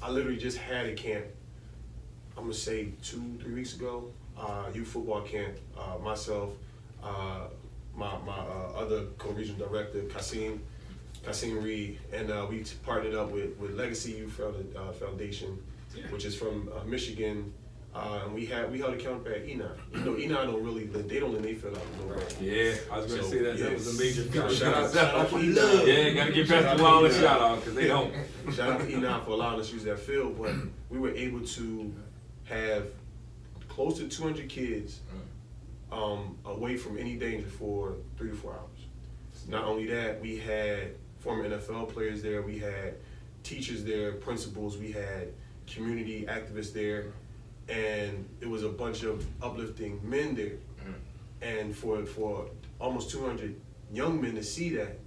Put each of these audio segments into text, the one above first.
I literally just had a camp, I'm gonna say 2-3 weeks ago, youth football camp. Myself, my other co-regional director, Kasim Reed, and we partnered up with Legacy Youth Foundation, which is from Michigan. And we held a camp at Enon. You know, Enon don't really, they don't let they fill out nowhere. Yeah, I was going to say that. That was a major feature. Shout out to Enon. Yeah, got to give Pastor Wall a shout out because they don't. Shout out to Enon for allowing us to use that field, but we were able to have close to 200 kids away from any danger for 3 to 4 hours. Not only that, we had former NFL players there, we had teachers there, principals, we had community activists there, and it was a bunch of uplifting men there. And for almost 200 young men to see that,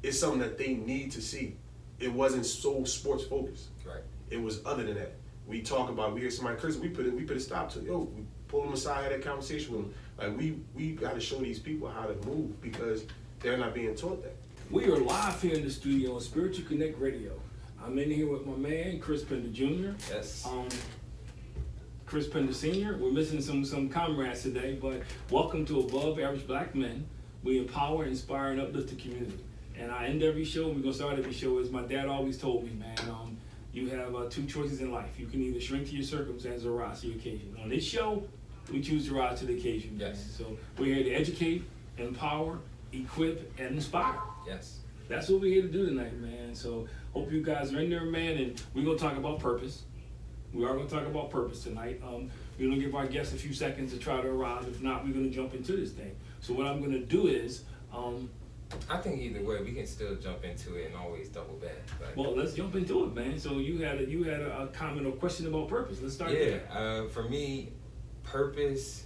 it's something that they need to see. It wasn't so sports focused. Right. It was other than that. We hear somebody cursing, we put a stop to it. Yo, we pull them aside, had that conversation with them. Like we got to show these people how to move because they're not being taught that. We are live here in the studio on Spiritual Connect Radio. I'm in here with my man, Chris Pender Jr. Yes. Chris Pender Sr. We're missing some comrades today, but welcome to Above Average Black Men. We empower, inspire, and uplift the community. And I end every show, we're going to start every show, as my dad always told me, man, you have 2 choices in life. You can either shrink to your circumstance or rise to the occasion. On this show, we choose to rise to the occasion, man. Yes. So we're here to educate, empower, equip, and inspire. Yes. That's what we're here to do tonight, man. So hope you guys are in there, man, and we're going to talk about purpose. We are going to talk about purpose tonight. We're going to give our guests a few seconds to try to arrive. If not, we're going to jump into this thing. So what I'm going to do is... I think either way, we can still jump into it and always double back. Well, let's jump into it, man. So you had a comment or question about purpose. Let's start there. For me, purpose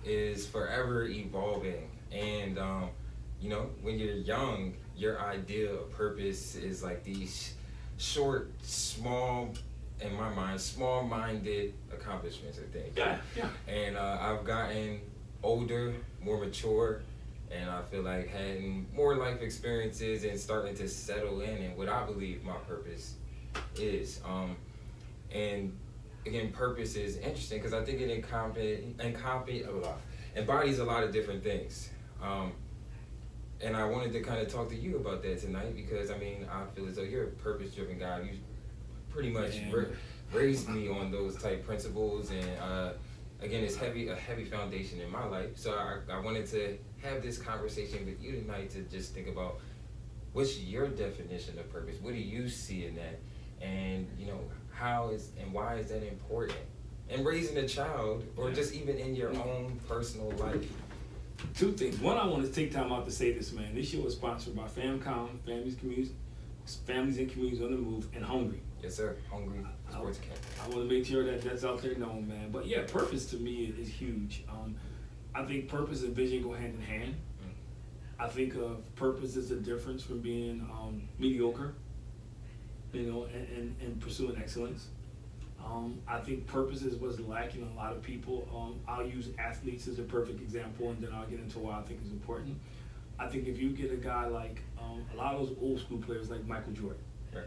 is forever evolving. And, when you're young, your idea of purpose is like these short, small, in my mind, small-minded accomplishments or things. Yeah. And I've gotten older, more mature, and I feel like having more life experiences and starting to settle in what I believe my purpose is. And again, purpose is interesting because I think it embodies a lot of different things. And I wanted to kind of talk to you about that tonight because, I feel as though you're a purpose-driven guy. You pretty much raised me on those type principles, and again, it's a heavy foundation in my life. So I wanted to have this conversation with you tonight to just think about what's your definition of purpose? What do you see in that? And, how is and why is that important? And raising a child, or just even in your own personal life. 2 things. One, I want to take time out to say this, man. This show is sponsored by FamCom, Families and Communities on the Move, and Hungry. Yes, sir. Hungry Sports Camp. I want to make sure that that's out there known, man. But yeah, purpose to me is huge. I think purpose and vision go hand in hand. I think purpose is the difference from being mediocre, and pursuing excellence. I think purpose is what's lacking a lot of people. I'll use athletes as a perfect example, and then I'll get into why I think it's important. I think if you get a guy like a lot of those old school players like Michael Jordan, right.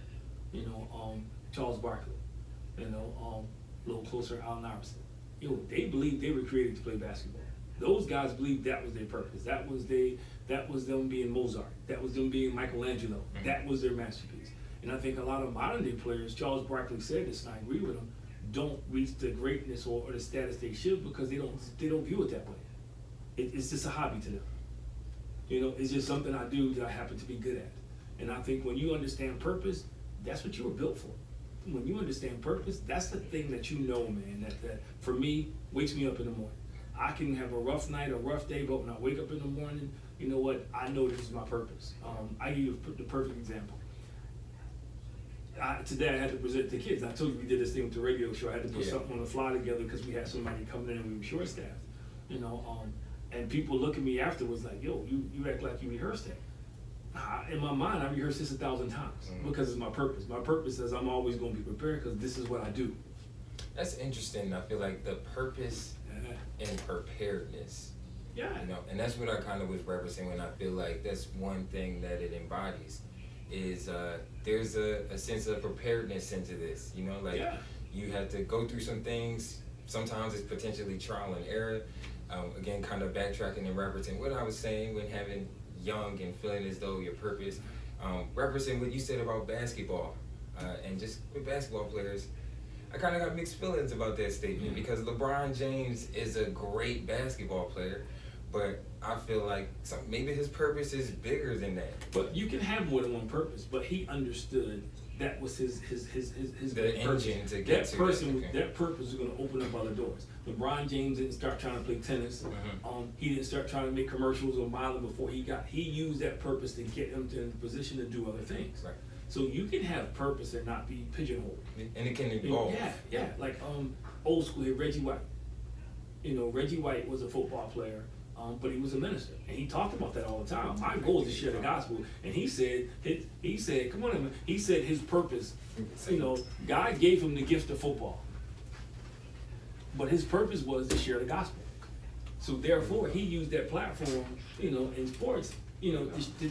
Charles Barkley, a little closer, Allen Iverson. They believed they were created to play basketball. Those guys believed that was their purpose. That was them being Mozart. That was them being Michelangelo. Mm-hmm. That was their masterpiece. And I think a lot of modern day players, Charles Barkley said this, and I agree with him, don't reach the greatness or the status they should because they don't view it that way. It's just a hobby to them. It's just something I do that I happen to be good at. And I think when you understand purpose, that's what you were built for. When you understand purpose, that's the thing that man, that for me, wakes me up in the morning. I can have a rough night, a rough day, but when I wake up in the morning, you know what? I know this is my purpose. I give you the perfect example. Today I had to present to kids. I told you we did this thing with the radio show. I had to put something on the fly together because we had somebody coming in and we were short-staffed. And people look at me afterwards like, yo, you act like you rehearsed that. In my mind, I rehearsed this 1,000 times because it's my purpose. My purpose is I'm always going to be prepared because this is what I do. That's interesting. I feel like the purpose and preparedness. Yeah. And that's what I kind of was referencing when I feel like that's one thing that it embodies is there's a sense of preparedness into this, you know, like Yeah. you had to go through some things. Sometimes it's potentially trial and error. Again, kind of backtracking and referencing what I was saying when having young and feeling as though your purpose, referencing what you said about basketball, and just with basketball players, I kind of got mixed feelings about that statement because LeBron James is a great basketball player, but I feel like maybe his purpose is bigger than that. But you can have more than one purpose. But he understood that was his The purpose. engine to get to that, okay. That purpose was going to open up other doors. LeBron James didn't start trying to play tennis. He didn't start trying to make commercials or modeling before he used that purpose to get him to in a position to do other things. Right. So you can have purpose and not be pigeonholed. And it can evolve. Yeah. Like old school here, Reggie White. You know, Reggie White was a football player, but he was a minister, and he talked about that all the time. My goal is to share the gospel, and he said, come on, man. He said his purpose. You know, God gave him the gift of football, but his purpose was to share the gospel. So therefore, he used that platform, you know, in sports, you know,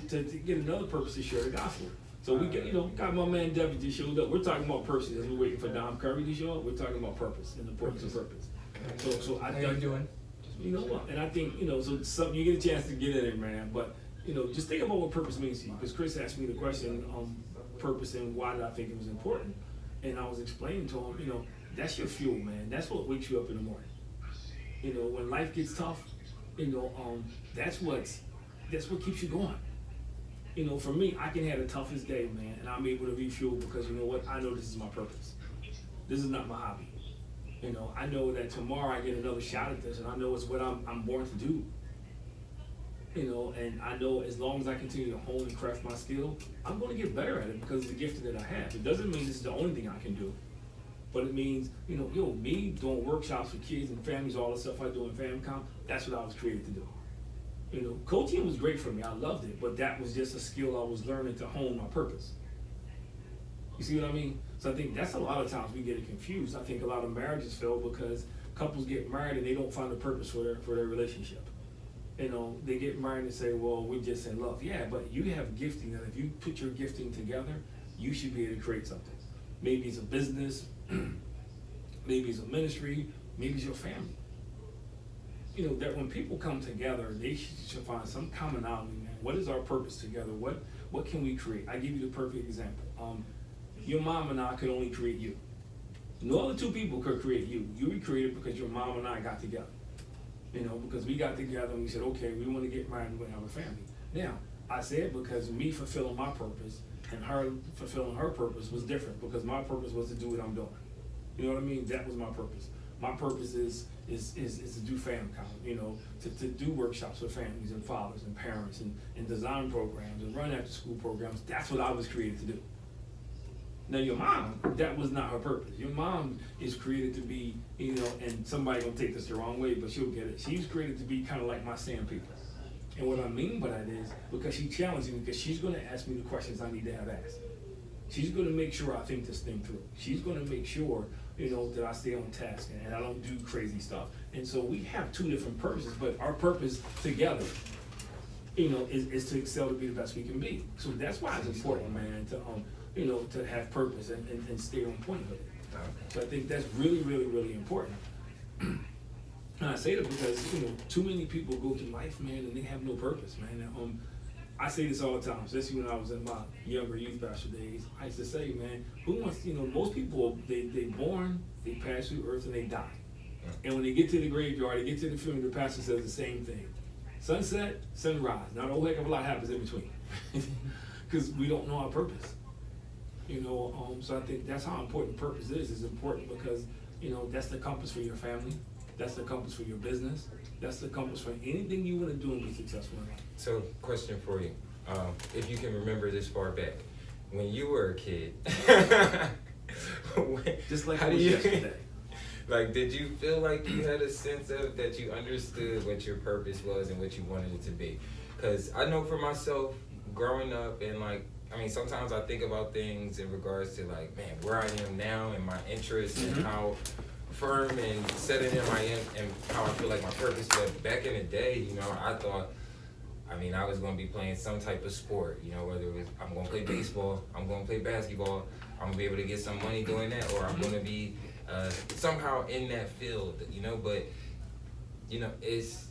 to get another purpose to share the gospel. So we got my man Debbie just showed up. We're talking about purpose as we're waiting for Dom Curry to show up. We're talking about purpose and the importance of purpose. So I think, you know what, and I think, you know, so something you get a chance to get in it, man. But you know, just think about what purpose means to you. Because Chris asked me the question, purpose and why did I think it was important, and I was explaining to him, you know, that's your fuel, man. That's what wakes you up in the morning. You know, when life gets tough, you know, that's what keeps you going. You know, for me, I can have the toughest day, man, and I'm able to refuel because, you know what, I know this is my purpose. This is not my hobby. You know, I know that tomorrow I get another shot at this, and I know it's what I'm born to do. You know, and I know as long as I continue to hone and craft my skill, I'm going to get better at it because of the gift that I have. It doesn't mean this is the only thing I can do, but it means, you know, me doing workshops for kids and families, all the stuff I do in FamCom, that's what I was created to do. You know, coaching was great for me. I loved it, but that was just a skill I was learning to hone my purpose. You see what I mean? So I think that's a lot of times we get it confused. I think a lot of marriages fail because couples get married and they don't find a purpose for their relationship. You know, they get married and say, well, we're just in love. Yeah, but you have gifting that if you put your gifting together, you should be able to create something. Maybe it's a business, maybe it's a ministry, maybe it's your family. You know, that when people come together, they should find some commonality, man. What is our purpose together? What can we create? I give you the perfect example. Your mom and I could only create you. No other two people could create you. You were created because your mom and I got together. You know, because we got together and we said, okay, we want to get married and we want to have a family. Now, I say it because me fulfilling my purpose and her fulfilling her purpose was different because my purpose was to do what I'm doing. You know what I mean? That was my purpose. My purpose is to do FamCom, you know, to do workshops with families and fathers and parents and design programs and run after school programs. That's what I was created to do. Now your mom, that was not her purpose. Your mom is created to be, you know, and somebody gonna take this the wrong way, but she'll get it. She's created to be kind of like my sandpaper. And what I mean by that is because she challenged me, because she's gonna ask me the questions I need to have asked. She's gonna make sure I think this thing through. She's gonna make sure, you know, that I stay on task and I don't do crazy stuff. And so we have two different purposes, but our purpose together, you know, is to excel to be the best we can be. So that's why it's important, man, to you know, to have purpose and stay on point with it. So I think that's really, really, really important. And I say that because, you know, too many people go through life, man, and they have no purpose, man. And, I say this all the time, especially when I was in my younger youth pastor days. I used to say, man, who wants, you know, most people, they born, they pass through earth, and they die. And when they get to the graveyard, they get to the funeral, the pastor says the same thing. Sunset, sunrise. Not a whole heck of a lot happens in between. Because we don't know our purpose. You know, so I think that's how important purpose is. It's important because, you know, that's the compass for your family. That's the compass for your business. That's the compass for anything you want to do and be successful in life. So, question for you. If you can remember this far back, when you were a kid, just like how it do was you, yesterday. like, did you feel like you had a sense of that you understood what your purpose was and what you wanted it to be? Because I know for myself, growing up and like, I mean, sometimes I think about things in regards to like, man, where I am now and my interests and how firm and setting in I am and how I feel like my purpose. But back in the day, you know, I thought I mean, I was going to be playing some type of sport, you know, whether it was I'm going to play baseball, I'm going to play basketball, I'm going to be able to get some money doing that, or I'm going to be somehow in that field, you know, but, you know, it's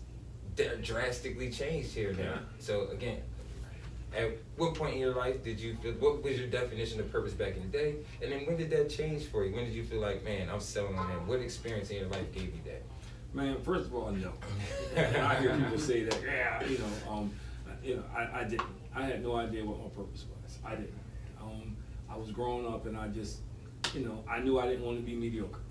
drastically changed here now. Yeah. So, again, at what point in your life did you feel, what was your definition of purpose back in the day? And then when did that change for you? When did you feel like, man, I'm selling on that? What experience in your life gave you that? Man, first of all, no. And I hear people say that, I didn't. I had no idea what my purpose was. I didn't. I was growing up and I just, I knew I didn't want to be mediocre.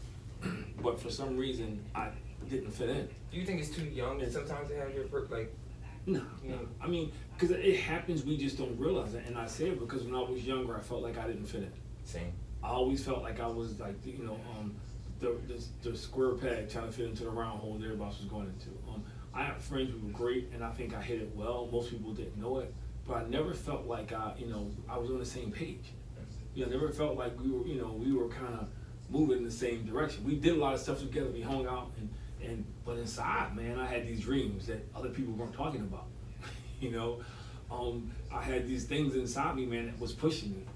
But for some reason, I didn't fit in. Do you think it's too young and sometimes to have your purpose, like? No. I mean, because it happens, we just don't realize it. And I say it because when I was younger, I felt like I didn't fit in. Same. I always felt like I was like, the square peg trying to fit into the round hole that everybody else was going into. I had friends who were great, and I think I hit it well. Most people didn't know it, but I never felt like I was on the same page. I never felt like we were kind of moving in the same direction. We did a lot of stuff together. We hung out, but inside, man, I had these dreams that other people weren't talking about. I had these things inside me, man, that was pushing me.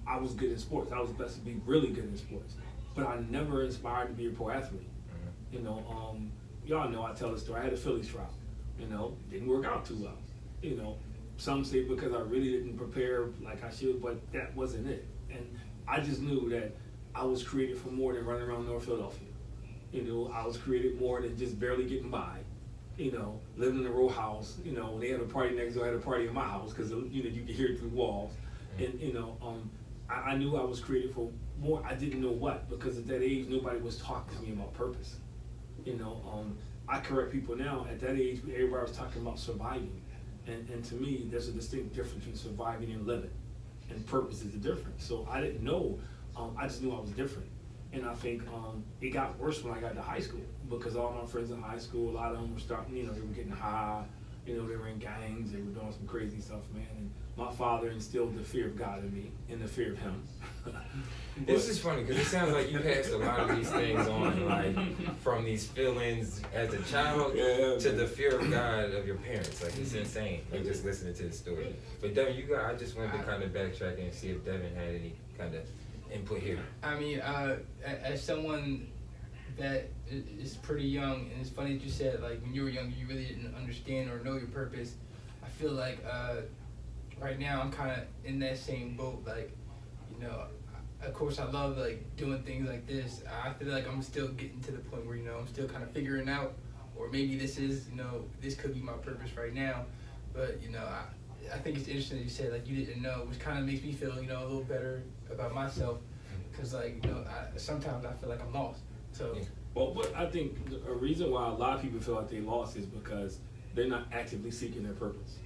I was good in sports. I was blessed to be really good in sports. But I never inspired to be a pro athlete. Y'all know I tell the story. I had a Phillies trial. Didn't work out too well. Some say because I really didn't prepare like I should, but that wasn't it. And I just knew that I was created for more than running around North Philadelphia. I was created more than just barely getting by. Living in a row house. When they had a party next door, I had a party in my house because you could hear it through the walls. And I knew I was created for more. I didn't know what, because at that age nobody was talking to me about purpose. I correct people now. At that age, everybody was talking about surviving, and to me, there's a distinct difference between surviving and living, and purpose is the difference. So I didn't know. I just knew I was different, and I think it got worse when I got to high school, because all my friends in high school, a lot of them were starting. They were getting high. They were in gangs. They were doing some crazy stuff, man. And my father instilled the fear of God in me and the fear of him. This is funny because it sounds like you passed a lot of these things on, like from these feelings as a child to the fear of God of your parents. Like, it's insane. Like, just listening to the story. But Devin, I just wanted to kind of backtrack and see if Devin had any kind of input here. I mean, as someone that is pretty young, and it's funny that you said, like, when you were younger, you really didn't understand or know your purpose. I feel like right now I'm kind of in that same boat. Like, of course I love like doing things like this. I feel like I'm still getting to the point where I'm still kind of figuring out, or maybe this is this could be my purpose right now. But I think it's interesting that you said like you didn't know, which kind of makes me feel a little better about myself, because like sometimes I feel like I'm lost. So. Well, but I think a reason why a lot of people feel like they lost is because they're not actively seeking their purpose.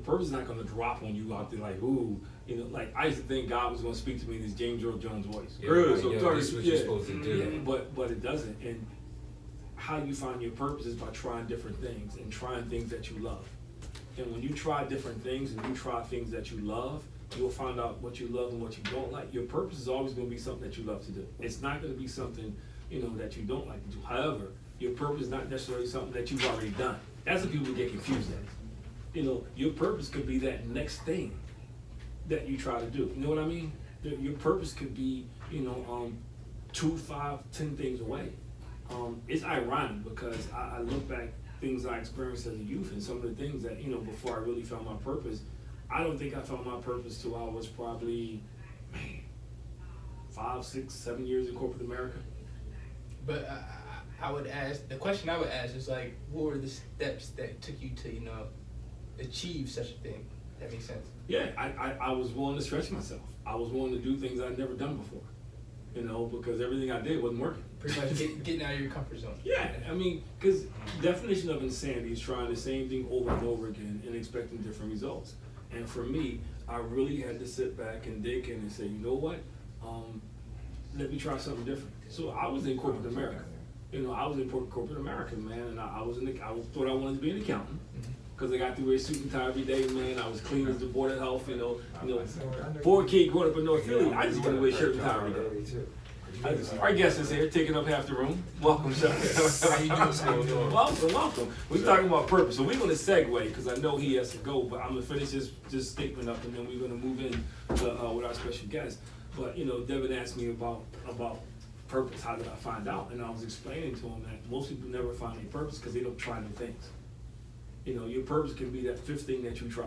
Purpose is not going to drop on you out there like, ooh, like I used to think God was going to speak to me in this James Earl Jones voice. This is what you're supposed to do. Yeah, but it doesn't. And how you find your purpose is by trying different things and trying things that you love. And when you try different things and you try things that you love, you'll find out what you love and what you don't like. Your purpose is always going to be something that you love to do. It's not going to be something that you don't like to do. However, your purpose is not necessarily something that you've already done. That's what people get confused at. Your purpose could be that next thing that you try to do. You know what I mean? Your purpose could be, 2, 5, 10 things away. It's ironic because I look back things I experienced as a youth and some of the things that, before I really found my purpose, I don't think I found my purpose till I was probably, 5, 6, 7 years in corporate America. But I would ask, the question I would ask is like, what were the steps that took you to, achieve such a thing? That makes sense. Yeah, I was willing to stretch myself. I was willing to do things I'd never done before, because everything I did wasn't working. Pretty much getting out of your comfort zone. Yeah, I mean, because definition of insanity is trying the same thing over and over again and expecting different results. And for me, I really had to sit back and dig in and say, you know what? Let me try something different. So I was in corporate America. I was in corporate America, man, and I thought I wanted to be an accountant. Because I got to wear a suit and tie every day, man. I was clean as the board of health, poor kid growing up in North Philly. I just want to wear a shirt and tie every day. Our guest is here, taking up half the room. Welcome, sir. How you doing? What's going on? Welcome. We're talking about purpose, so we're going to segue because I know he has to go, but I'm going to finish this statement up and then we're going to move in with our special guest. But Devin asked me about purpose. How did I find out? And I was explaining to him that most people never find their purpose because they don't try new things. Your purpose can be that fifth thing that you try.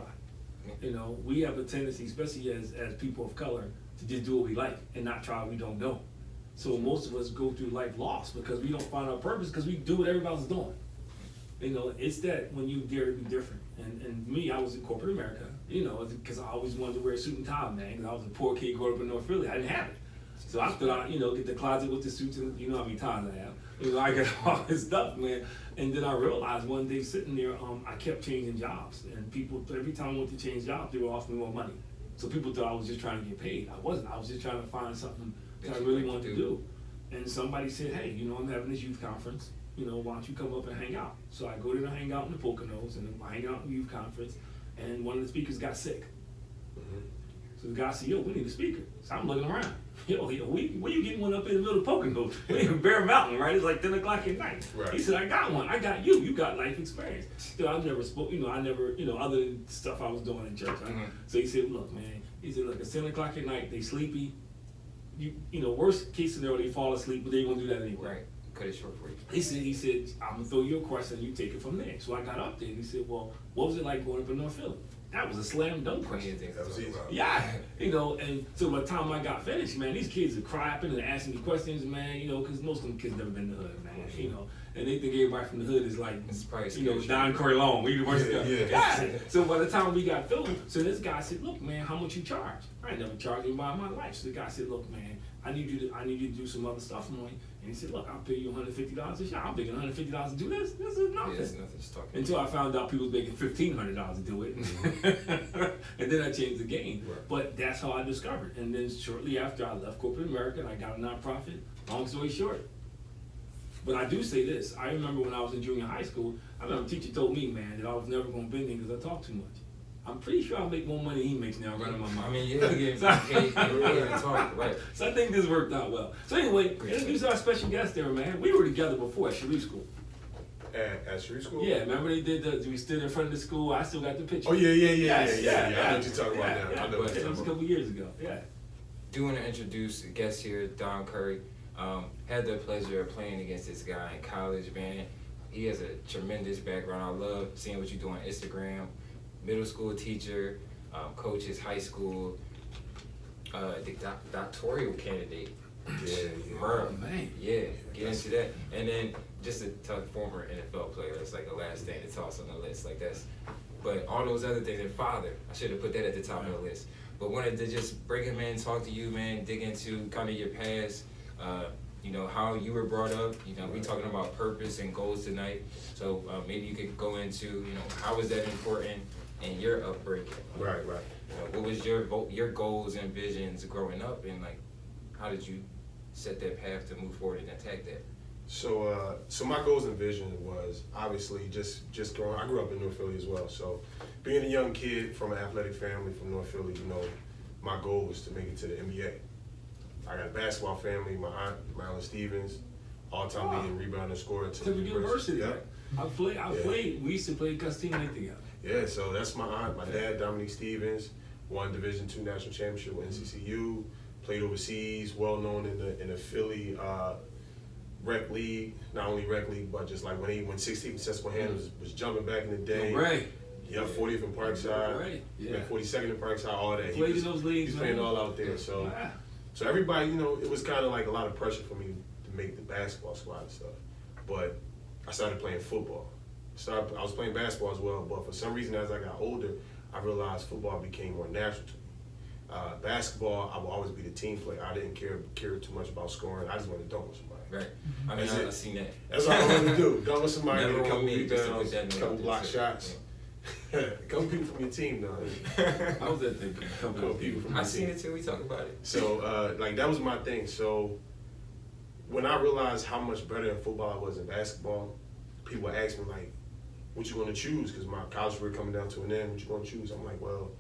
We have a tendency, especially as people of color, to just do what we like and not try what we don't know. So most of us go through life lost because we don't find our purpose because we do what everybody else is doing. It's that when you dare to be different. And me, I was in corporate America, because I always wanted to wear a suit and tie, man. Because I was a poor kid growing up in North Philly. I didn't have it. So I thought, get the closet with the suits and how many ties I have. I got all this stuff, man. And then I realized one day sitting there, I kept changing jobs. And people, every time I went to change jobs, they were offering me more money. So people thought I was just trying to get paid. I wasn't. I was just trying to find something that I really wanted to do. And somebody said, hey, I'm having this youth conference. Why don't you come up and hang out? So I go there to hang out in the Poconos and I hang out in the youth conference. And one of the speakers got sick. So the guy said, yo, we need a speaker. So I'm looking around. Where you getting one up in the middle of Poconos? We're in Bear Mountain, right? It's like 10 o'clock at night. Right. He said, I got one. I got you. You got life experience. So I never spoke, other than stuff I was doing in church. Right? So he said, look, man. He said, look, it's 10 o'clock at night. They sleepy. Worst case scenario, they fall asleep, but they gonna do that anyway. Right. Cut it short for you. He said, I'm gonna throw you a question and you take it from there. So I got up there and he said, well, what was it like growing up in North Philly? That was a slam dunk question. That was easy. Yeah, and so by the time I got finished, man, these kids are crapping and asking me questions, man, because most of them kids never been to the hood, man, and they think everybody from the hood is like, It's probably Don Corleone, we university. Yeah. So by the time we got through, so this guy said, look, man, how much you charge? I never charged anybody in my life. So the guy said, look, man, I need you to do some other stuff for me. And he said, look, I'll pay you $150 a shot. I'm making $150 to do this. This is nothing. Yeah, it's nothing. Just talking. Until I found out people was making $1,500 to do it. And then I changed the game. Right. But that's how I discovered. And then shortly after I left corporate America and I got a nonprofit, long story short. But I do say this. I remember when I was in junior high school, I remember a teacher told me, man, that I was never going to bend because I talk too much. I'm pretty sure I make more money than he makes now running my mouth. I mean, you get paid to talk, right? So I think this worked out well. So anyway, introduce our special guest there, man. We were together before at Sharif School. At Sharif School? Yeah, remember they did we stood in front of the school. I still got the picture. Oh, yeah. Yes, I know what you're talking about now. I know what It you're was a talking about. couple years ago. Yeah. Do want to introduce a guest here, Don Curry. Had the pleasure of playing against this guy in college, man. He has a tremendous background. I love seeing what you do on Instagram. Middle school teacher, coaches high school, the doctoral candidate. Yeah. Bro, man. Yeah, get into that. And then just a former NFL player, that's like the last thing to toss on the list. Like that's, but all those other things, and father, I should have put that at the top of the list. But wanted to just bring him in, talk to you, man, dig into kind of your past, how you were brought up. We talking about purpose and goals tonight. So maybe you could go into, how was that important in your upbringing? Right. What was your goals and visions growing up, and like, how did you set that path to move forward and attack that? So my goals and vision was obviously just growing. I grew up in North Philly as well. So being a young kid from an athletic family from North Philly, my goal was to make it to the NBA. I got a basketball family. My aunt, Marilyn Stevens, all-time leading rebounder and scorer at Temple University. Yeah. I played. We used to play Gus Team Night together. Yeah, so that's my aunt. My dad, Dominique Stevens, won Division II national championship with NCCU. Played overseas, well known in the Philly rec league. Not only rec league, but just like when 16th Susquehanna was jumping back in the day. Right. Yeah, 40th in Parkside. Right. Yeah. 42nd in Parkside. All that. Played in those leagues. He's playing all out there. So, wow. So everybody, it was kind of like a lot of pressure for me to make the basketball squad and stuff. But I started playing football. I was playing basketball as well, but for some reason, as I got older, I realized football became more natural to me. Basketball, I would always be the team player. I didn't care too much about scoring. I just wanted to dunk with somebody. Right. I mean, I've seen that. That's all I wanted to do. Dunk with somebody, Never get a couple on me, just to rebounds, put that a note couple out block there. shots. A couple people from your team, though. I was at the Couple people from your I've seen team. it too. We talk about it. So, that was my thing. So, when I realized how much better in football I was in basketball, people would ask me, like, what you going to choose? Because my college career coming down to an end, what you going to choose? I'm like, well,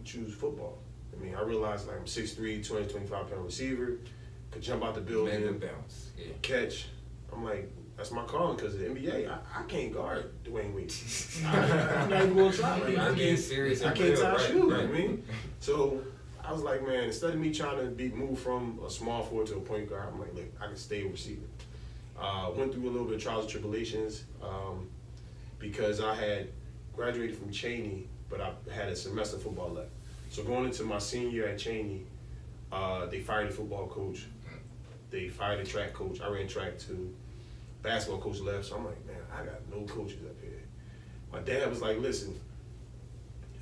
I choose football. I mean, I realized, like, I'm 6'3", 225-pound receiver. could jump out the Mega building, bounce. Yeah. catch. I'm like, that's my calling because the NBA, I can't guard Dwayne Wade. I'm not even gonna try. Like, I'm being serious. I and can't real, tie a right, shoe. right. I mean, so I was like, man, instead of me trying to be moved from a small forward to a point guard, I'm like, look, I can stay a receiver. Went through a little bit of trials and tribulations because I had graduated from Cheney, but I had a semester of football left. So going into my senior year at Cheney, they fired the football coach. They fired the track coach. I ran track too. Basketball coach left, so I'm like, man, I got no coaches up here. My dad was like, listen,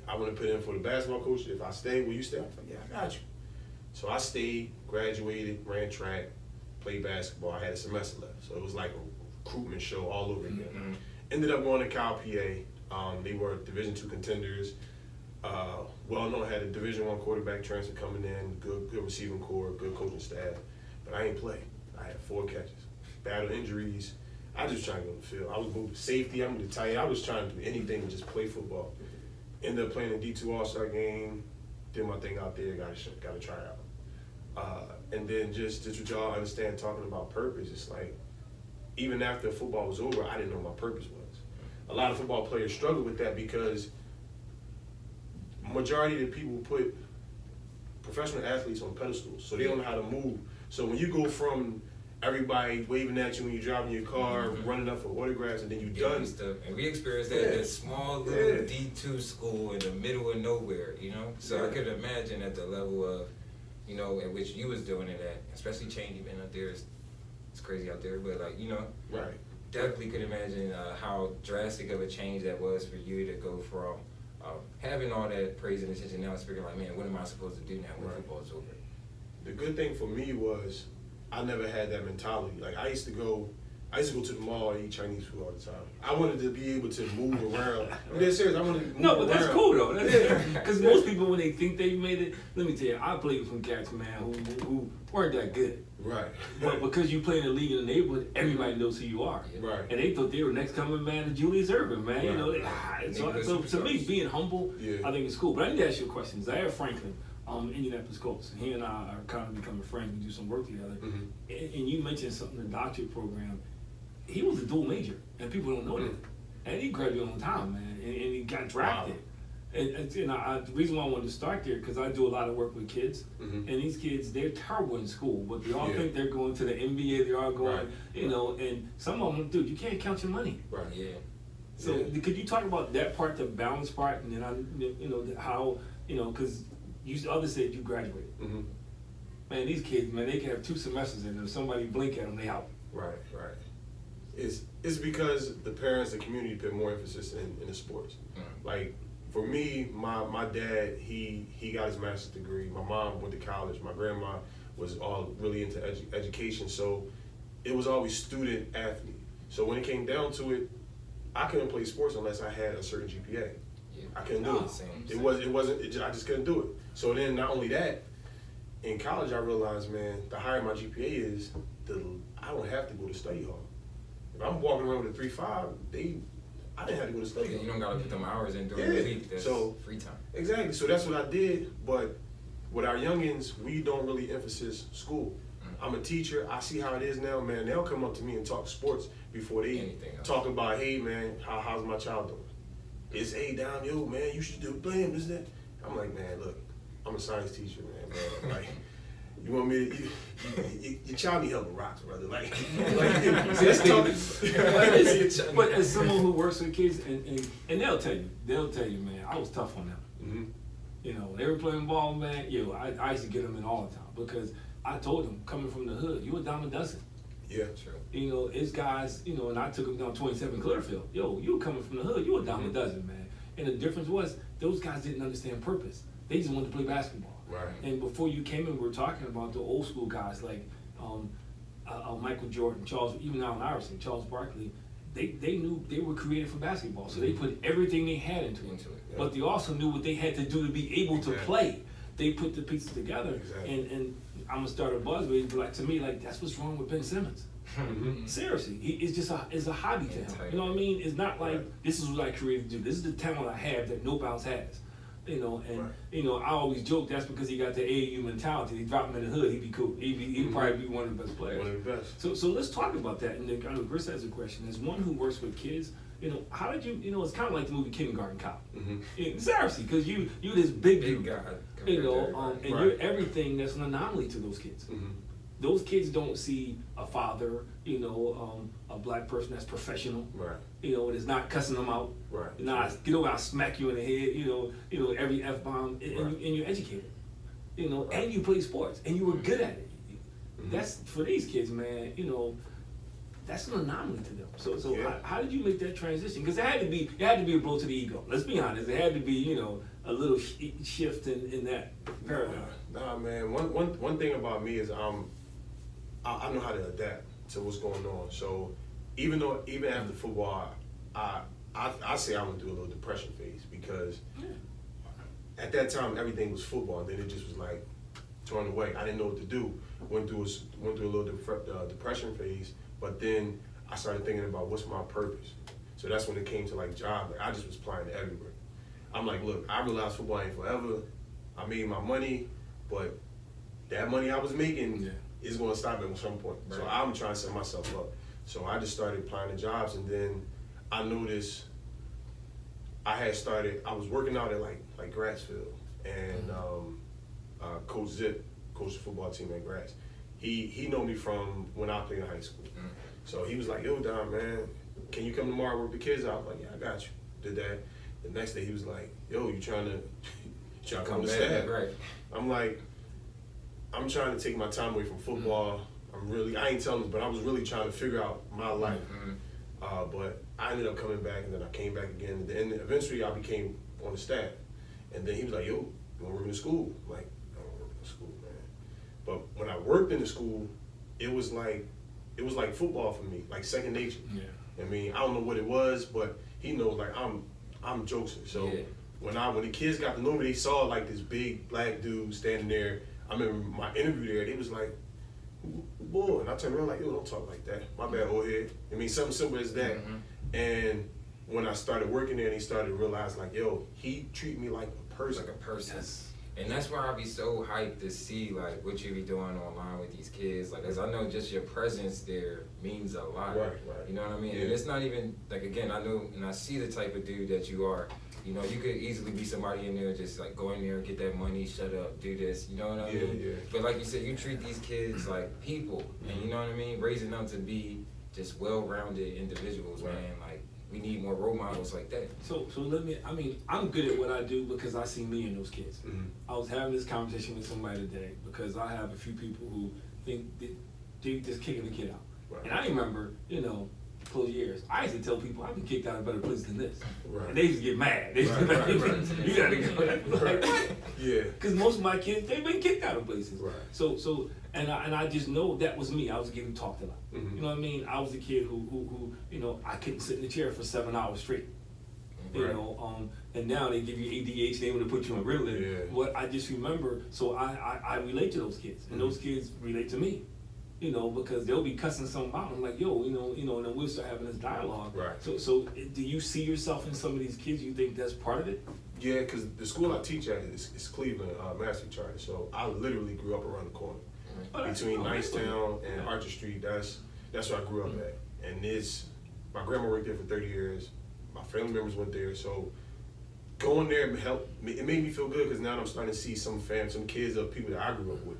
I want to put in for the basketball coach. If I stay, will you stay? I was like, yeah, I got you. So I stayed, graduated, ran track, played basketball. I had a semester left. So it was like a recruitment show all over again. Mm-hmm. Ended up going to Cal PA. They were Division II contenders. Well known, had a Division I quarterback transfer coming in, good receiving core, good coaching staff. But I ain't play. I had 4 catches. Battle injuries. I just trying to go to the field. I was moving to safety. I'm moving to tight. I was trying to do anything but just play football. Ended up playing a D2 All-Star game. Did my thing out there. Got to try out. And then just what y'all understand, talking about purpose. It's like even after football was over, I didn't know what my purpose was. A lot of football players struggle with that because majority of the people put professional athletes on pedestals, so they don't know how to move. So when you go from everybody waving at you when you're driving your car, running up for autographs, and then you're done. Stuff. And we experienced that at a small little D2 school in the middle of nowhere, you know? So I could imagine at the level of, you know, at which you was doing it at, especially Cheney, man, out there, it's crazy out there, but like, you know, Right. definitely could imagine how drastic of a change that was for you to go from having all that praise and attention now, speaking like, man, what am I supposed to do now when football's over? The good thing for me was I never had that mentality. Like I used to go to the mall and eat Chinese food all the time. I wanted to be able to move around. I'm dead serious. I wanted to move No, but that's around. cool though. Because most people, when they think they made it, let me tell you, I played with some cats, man, who weren't that good. Right. But because you play in the league in the neighborhood, everybody knows who you are. Right. And they thought they were next coming man to Julius Erving, man. You know, so to me, being humble, I think it's cool. But I need to ask you a question. Zaire Franklin, Indianapolis Colts, he and I are kind of becoming friends. We do some work together. And you mentioned something, the doctorate program. He was a dual major, and people don't know that. And he graduated on time, man, and he got drafted. Wow. And you know, the reason why I wanted to start there, because I do a lot of work with kids, and these kids, they're terrible in school, but they all think they're going to the NBA, they are going, you know, and some of them, dude, you can't count your money. Right. Yeah. So could you talk about that part, the balance part, and then you know, how, you know, because others said you graduated. Man, these kids, man, they can have 2 semesters in, and if somebody blink at them, they out. Right. It's because the parents, the community put more emphasis in the sports. Like for me, my dad, he got his master's degree. My mom went to college. My grandma was all really into education. So it was always student athlete. So when it came down to it, I couldn't play sports unless I had a certain GPA. I couldn't do it. Same. I just couldn't do it. So then not only that, in college I realized, man, the higher my GPA is, I don't have to go to study hall. If I'm walking around with a 3.5, I didn't have to go to study hall. You don't gotta put them hours in during the week. That's free time. Exactly. So that's what I did. But with our youngins, we don't really emphasize school. I'm a teacher. I see how it is now, man. They'll come up to me and talk sports before they talk about, hey, man, how's my child doing? It's, hey, down, yo, man, you should do blame, isn't it? I'm like, man, look, I'm a science teacher, man, bro. Like, you want me to, your child need help with rocks, brother. Like let's talk. But as someone who works with kids, and they'll tell you, man, I was tough on them. You know, they were playing ball, man. I used to get them in all the time because I told them, coming from the hood, you a dime a dozen. Yeah, true. You know, it's guys, you know, and I took them down 27 Clearfield. Yo, you coming from the hood, you a dime a dozen, man. And the difference was, those guys didn't understand purpose. They just wanted to play basketball. Right. And before you came in, we were talking about the old school guys like Michael Jordan, even Allen Iverson, Charles Barkley. They knew they were created for basketball, so they put everything they had into it. Yeah. But they also knew what they had to do to be able to play. They put the pieces together, and I'm gonna start a buzz, but like to me, like that's what's wrong with Ben Simmons. Seriously, it's just a hobby to him. You know what I mean? It's not like this is what I created to do. This is the talent I have that nobody else has. You know, and Right. you know, I always joke that's because he got the AAU mentality. He drop him in the hood, he'd be cool. He'd probably be one of the best players. One of the best. So let's talk about that. And then kind of Chris has a question. As one who works with kids, you know, how did you know, it's kind of like the movie Kindergarten Cop. Mm-hmm. Seriously, because you this big Big dude, guy. you compared to know, everybody. and Right. you're everything that's an anomaly to those kids. Mm-hmm. Those kids don't see a father, you know, a black person that's professional, Right. you know, and is not cussing them out. Right. Nah, get over, I'll smack you in the head, you know, every F-bomb, and, Right. and you're educated, you know, Right. and you play sports, and you were good at it. Mhm. That's, for these kids, man, you know, that's an anomaly to them. So Yeah. how did you make that transition? Because it had to be a blow to the ego. Let's be honest, it had to be, you know, a little shift in that paradigm. Nah, man. One thing about me is I know how to adapt to what's going on. So even after football, I say I went through a little depression phase because at that time everything was football. Then it just was like torn away. I didn't know what to do. Went through a little depression phase, but then I started thinking about what's my purpose. So that's when it came to like job. Like I just was applying to everywhere. I'm like, look, I realized football ain't forever. I made my money, but that money I was making is going to stop at some point. So Right. I'm trying to set myself up. So I just started applying to jobs, and then I noticed I was working out at like Grassfield, and Coach Zip, coached the football team at Grass. He know me from when I played in high school. So he was like, yo, Don, man, can you come tomorrow and work the kids out? I was like, yeah, I got you. Did that. The next day he was like, yo, you trying to come to back, staff? right. I'm like, I'm trying to take my time away from football. I ain't telling him, but I was really trying to figure out my life. But I ended up coming back, and then I came back again. And eventually I became on the staff. And then he was like, yo, you want to work in the school? I'm like, I don't work in the school, man. But when I worked in the school, it was like football for me, like second nature. Yeah. I mean, I don't know what it was, but he knows like I'm Joseph. So Yeah. when the kids got to know me, they saw like this big black dude standing there. I remember my interview there, they was like, boy, and I turned around like, yo, don't talk like that. My bad, old head. I mean, something simple as that. And when I started working there, and he started to realize like, yo, he treat me like a person. Like a person. Yes. And that's why I be so hyped to see like what you be doing online with these kids. Like, 'cause I know just your presence there means a lot. Right. You know what I mean? Yeah. And it's not even like, again, I know and I see the type of dude that you are. You know, you could easily be somebody in there just like go in there, get that money, shut up, do this. You know what I mean? Yeah. But like you said, you treat these kids like people, and you know what I mean, raising them to be just well-rounded individuals, Right. man. Like we need more role models like that. So I'm good at what I do because I see me in those kids. Mhm. I was having this conversation with somebody today because I have a few people who think that they just kicking the kid out. Right. And I remember, you know, close years, I used to tell people I've been kicked out of better places than this. Right. And they used to get mad. They used to Right, be like, right. you gotta go. Like, what? Yeah. Because most of my kids, they've been kicked out of places. Right. So and I just know that was me. I was getting talked about. Mhm. You know what I mean? I was a kid who you know, I couldn't sit in the chair for 7 hours straight. You Right. know, and now they give you ADHD, they want to put you on Ritalin. Yeah. What I just remember, so I relate to those kids, and those kids relate to me. You know, because they'll be cussing something out. I'm like, yo, you know, and then we'll start having this dialogue. Right. So do you see yourself in some of these kids? You think that's part of it? Yeah, because the school I teach at is Cleveland Mastery Charter. So I literally grew up around the corner. Oh, that's- Between oh, that's Nicetown good. and Archer Street, that's where I grew up at. And my grandma worked there for 30 years. My family members went there. So going there it made me feel good because now I'm starting to see some kids of people that I grew up with.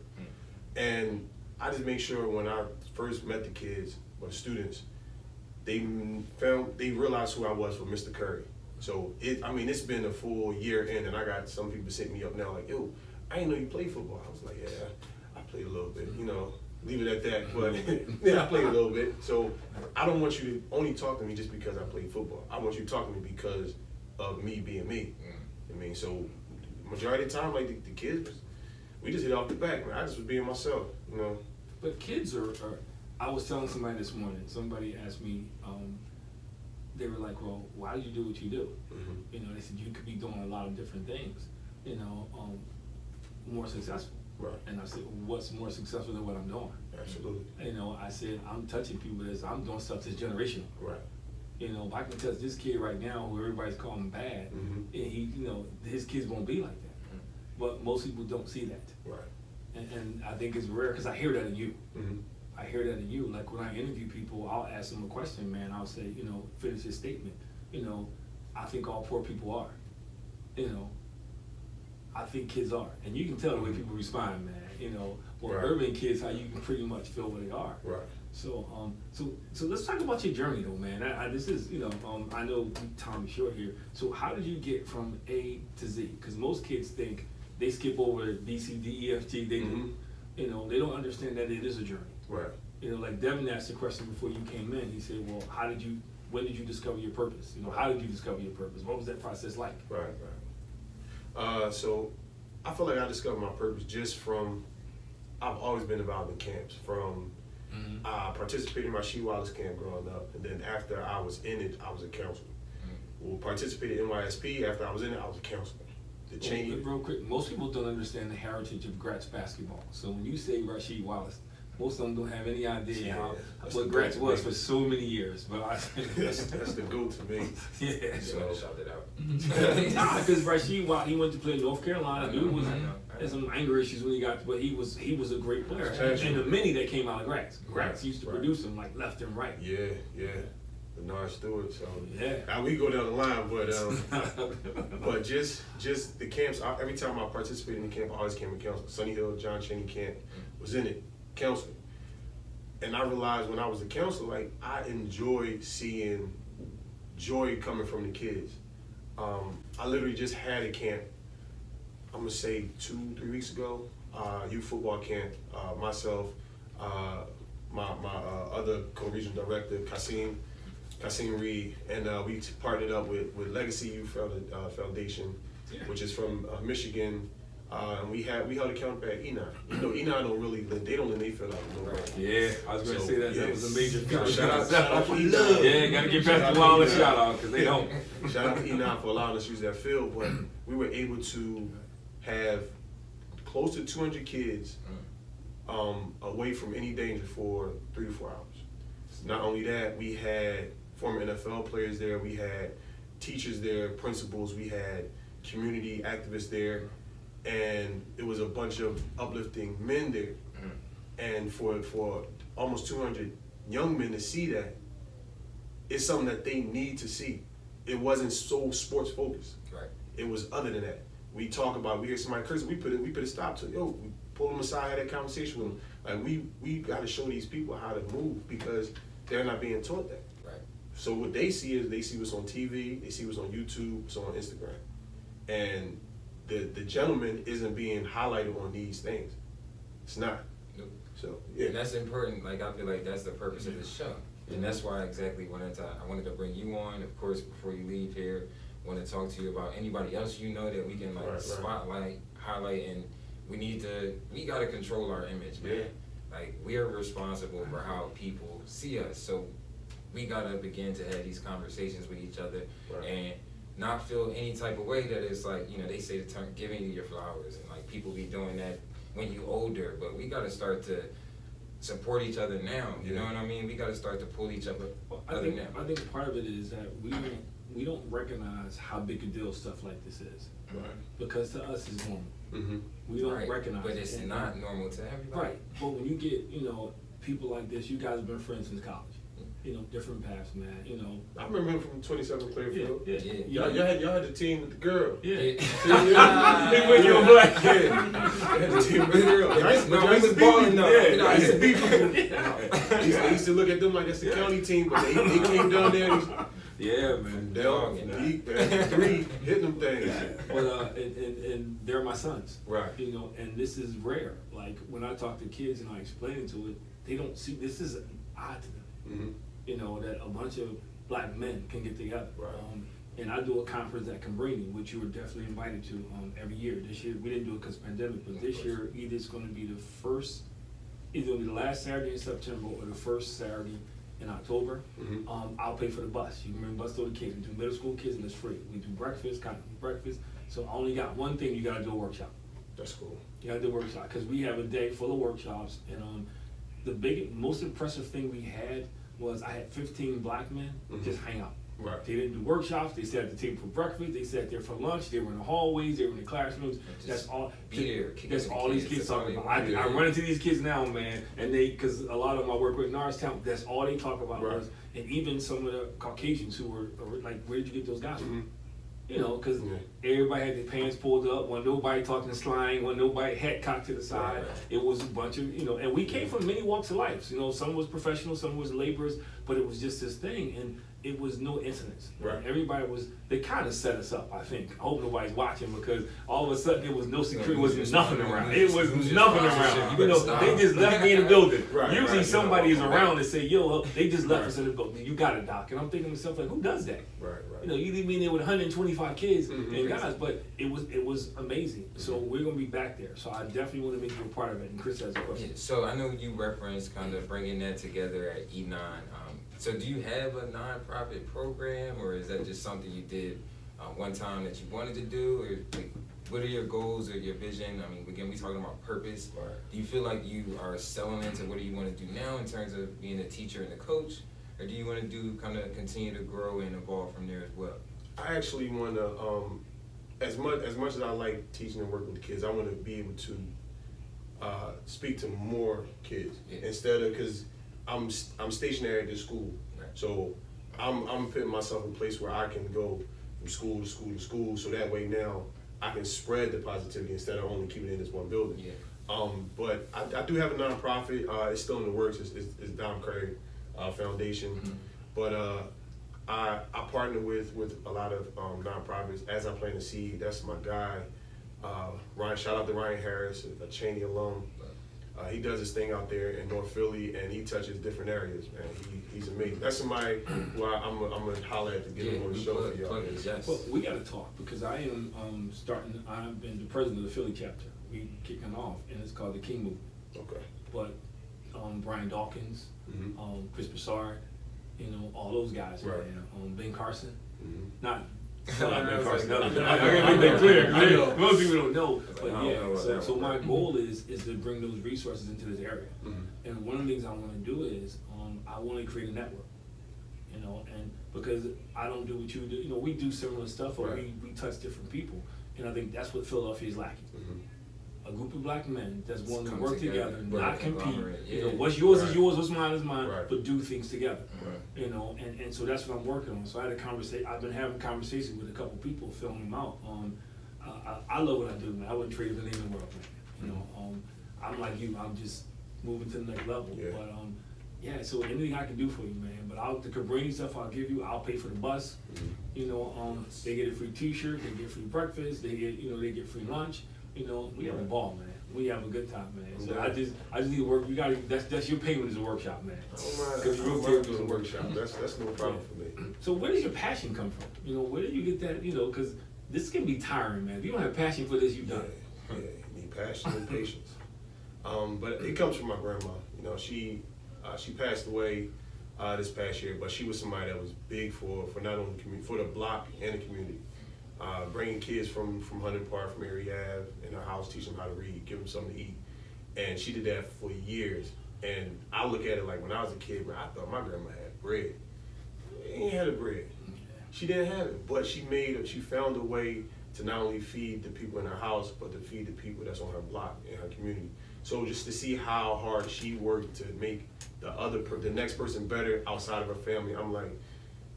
And I just make sure when I first met the kids or the students, they realized who I was for Mr. Curry. So it's been a full year in, and I got some people sitting me up now like, yo, I didn't know you played football. I was like, yeah, I played a little bit, you know, leave it at that. But yeah, I played a little bit. So I don't want you to only talk to me just because I played football. I want you to talk to me because of me being me. I mean, so majority of the time, like the kids, we just hit off the back, man. I just was being myself, you know. But kids are I was telling somebody this morning, somebody asked me, they were like, well, why do you do what you do? Mhm. You know, they said you could be doing a lot of different things, you know, more successful. Right. And I said, what's more successful than what I'm doing? Absolutely. You know, I said, I'm touching people as I'm doing stuff that's generational. Right. You know, if I can touch this kid right now who everybody's calling bad, Mhm. and he, you know, his kids won't be like that. But most people don't see that. Right. And I think it's rare, because I hear that in you. Mhm. I hear that in you. Like when I interview people, I'll ask them a question, man. I'll say, you know, finish his statement. You know, I think all poor people are. You know, I think kids are. And you can tell the way people respond, man. You know, well, Right. urban kids, how you can pretty much feel where they are. Right. So, so let's talk about your journey, though, man. This is, you know, I know time is short here. So, how did you get from A to Z? Because most kids think they skip over B, C, D, E, F, G. They do. Mhm. You know, they don't understand that it is a journey. Right. You know, like Devin asked a question before you came in. He said, "Well, when did you discover your purpose? You know, how did you discover your purpose? What was that process like?" Right. So I feel like I discovered my purpose just from, I've always been involved in camps. From participating in my She Wallace camp growing up, and then after I was in it, I was a counselor. Well, participated in NYSP. After I was in it, I was a counselor. The change. Well, real quick, most people don't understand the heritage of Gratz basketball. So when you say Rasheed Wallace, most of them don't have any idea Yeah, that's what the Gratz goat was to me. for so many years. But that's the go to me. yeah. So shout it out. Nah, because Rasheed Wallace, he went to play in North Carolina. I Dude know, was I know. had some anger issues when he got, but he was a great player. Passionate. And the many that came out of Gratz. Gratz used to Right. produce him like left and right. Yeah. Bernard Stewart. So Yeah. we go down the line, but just the camps. Every time I participated in the camp, I always came with counseling. Sunny Hill, John Cheney camp was in it, counseling. And I realized when I was a counselor, like I enjoy seeing joy coming from the kids. I literally just had a camp. I'm gonna say 2-3 weeks ago, youth football camp. Myself, my other co-regional director, Kasim Reed, and we partnered up with Legacy Youth Foundation, which is from Michigan. And we held a camp at Enoch. You know, Enoch don't really live, they don't live in Philadelphia. Right. Yeah, I was gonna So, say that yeah. was a major feature. Shout out to Enoch. Yeah, gotta give Pastor Wallace a shout out because they don't. Shout out to Enoch for allowing us to use that field, but we were able to have close to 200 kids away from any danger for 3 to 4 hours. Not only that, we had former NFL players there, we had teachers there, principals, we had community activists there, and it was a bunch of uplifting men there. And for almost 200 young men to see that, it's something that they need to see. It wasn't so sports focused. Right. It was other than that. We talk about, we hear somebody cursing, we put a stop to it. Yo, we pull them aside, had that conversation with them. Like we got to show these people how to move because they're not being taught that. Right. So what they see is they see what's on TV, they see what's on YouTube, what's on Instagram, and the gentleman isn't being highlighted on these things. It's not. Nope. So yeah. And that's important. Like I feel like that's the purpose of this show, and that's why exactly I wanted to bring you on. Of course, before you leave here, I want to talk to you about anybody else you know that we can like Right. spotlight, highlight, and we gotta control our image, man. Yeah. Like we are responsible for how people see us, so we gotta begin to have these conversations with each other Right. and not feel any type of way that it's like, you know, they say the term giving you your flowers, and like people be doing that when you older, but we gotta start to support each other now. You know what I mean? We gotta start to pull each other I now. think part of it is that we don't recognize how big a deal stuff like this is. Right. Because to us it's normal. Mm-hmm. We don't Right, recognize but it. it's not normal to everybody. Right. But when you get, you know, people like this, you guys have been friends since college. You know, different paths, man. You know. I remember him from 27 Clearfield. Yeah. Yeah. Y'all had the team with the girl. Yeah. Yeah. When you were black. Yeah. Had the team with the girl. No, I we used was to balling beat though. people. You know, I used to beat people. Yeah. I used to look at them like that's the county team, but they came down there and Yeah, man. down deep and 3 hitting them things. But and they're my sons. Right. You know, and this is rare. Like when I talk to kids and I explain it to it, they don't see this is odd to them. Mm-hmm. You know, that a bunch of black men can get together. Right. And I do a conference at Cabrini, which you were definitely invited to every year. This year, we didn't do it because of the pandemic, but this year, either it's going to be either going to be the last Saturday in September or the first Saturday in October. Mhm. I'll pay for the bus. You can bring bus to the kids. We do middle school kids and it's free. We do breakfast, breakfast. So I only got one thing, you got to do a workshop. That's cool. You gotta do a workshop because we have a day full of workshops, and the most impressive thing we had was I had 15 black men just hang out. Right. They didn't do workshops. They sat at the table for breakfast. They sat there for lunch. They were in the hallways. They were in the classrooms. That's all. Be there, kick That's it with all the these kids. kids That's all talk they about. want. I run into these kids now, man, and because a lot of them I work with in Norristown, that's all they talk about Right. was, and even some of the Caucasians who were like, where did you get those guys from? Mhm. You know, because Yeah. everybody had their pants pulled up, when nobody talking slang, when nobody hat cocked to the side. Right. It was a bunch of, and we came from many walks of life. Some was professional, some was laborers, but it was just this thing, and it was no incidents. Right. Everybody they kind of set us up, I think. I hope nobody's watching, because all of a sudden there was no security, there was nothing around. It was nothing around. They just left me in the building. Right, Usually right. somebody is around and say, yo, they just left us in the building. You got it, Doc. And I'm thinking to myself, like, who does that? Right, right. You leave me in there with 125 kids Mhm. and guys, but it was amazing. So we're gonna be back there. So I definitely want to make you a part of it. And Chris has a Yeah, question. so I know you referenced kind of bringing that together at E9. So do you have a nonprofit program, or is that just something you did one time that you wanted to do, or like, what are your goals or your vision? I mean, again, we talking about purpose. Right. Do you feel like you are selling into what do you want to do now in terms of being a teacher and a coach, or do you want to do kind of continue to grow and evolve from there as well? I actually want to, as much as I like teaching and working with kids, I want to be able to speak to more kids instead of, because I'm stationary at this school, so I'm putting myself in a place where I can go from school to school to school, so that way now I can spread the positivity instead of only keeping it in this one building. Yeah. But I do have a nonprofit. It's still in the works. It's Dom Curry Foundation, Mm-hmm. but I partner with a lot of nonprofits as I plant a seed. That's my guy, Ryan. Shout out to Ryan Harris, a Cheney alum. He does his thing out there in North Philly, and he touches different areas, man. He's amazing. That's somebody who I'm gonna holler at to get him on the show for y'all. Yes. Well, we got to talk, because I am I've been the president of the Philly chapter. We kicking off, and it's called the King Movement. Okay. But Brian Dawkins, Mhm. Chris Broussard, all those guys, Right. man. Ben Carson, Mhm. not I Ben was Carson. like, I I gotta make know. that clear. I know. Most people don't know, I but don't yeah. know what that So was. my goal is to bring those resources into this area, Mhm. and one of the things I want to do is I want to create a network, and because I don't do what you do, we do similar stuff, or Right. we touch different people, and I think that's what Philadelphia is lacking. Mhm. A group of black men that's willing to Come work together, together, work, not compete. conglomerate, yeah. What's yours Right. is yours, what's mine is mine, Right. but do things together. Right. And so that's what I'm working on. So I had a conversation. I've been having conversations with a couple people, filling them out. I love what I do, man. I wouldn't trade it for anything in the world, man. I'm like you. I'm just moving to the next level. Yeah. But yeah. So anything I can do for you, man. But the Cabrini stuff I'll give you. I'll pay for the bus. They get a free T-shirt. They get free breakfast. They get free lunch. We have a ball, man. We have a good time, man. So Yeah. I just need to work. That's your payment is a workshop, man. I don't mind. Because I you're don't okay mind with doing the a workshop. That's no problem for me. So where does your passion come from? Where do you get that? Because this can be tiring, man. If you don't have passion for this, you Yeah, done. you need passion and patience. But it comes from my grandma. She passed away this past year, but she was somebody that was big for not only the community, for the block and the community. Bringing kids from Huntington Park, from Erie Ave, in her house, teach them how to read, give them something to eat. And she did that for years. And I look at it like when I was a kid, bro, I thought my grandma had bread. She ain't had a bread. She didn't have it, but she found a way to not only feed the people in her house, but to feed the people that's on her block, in her community. So just to see how hard she worked to make the next person better outside of her family, I'm like,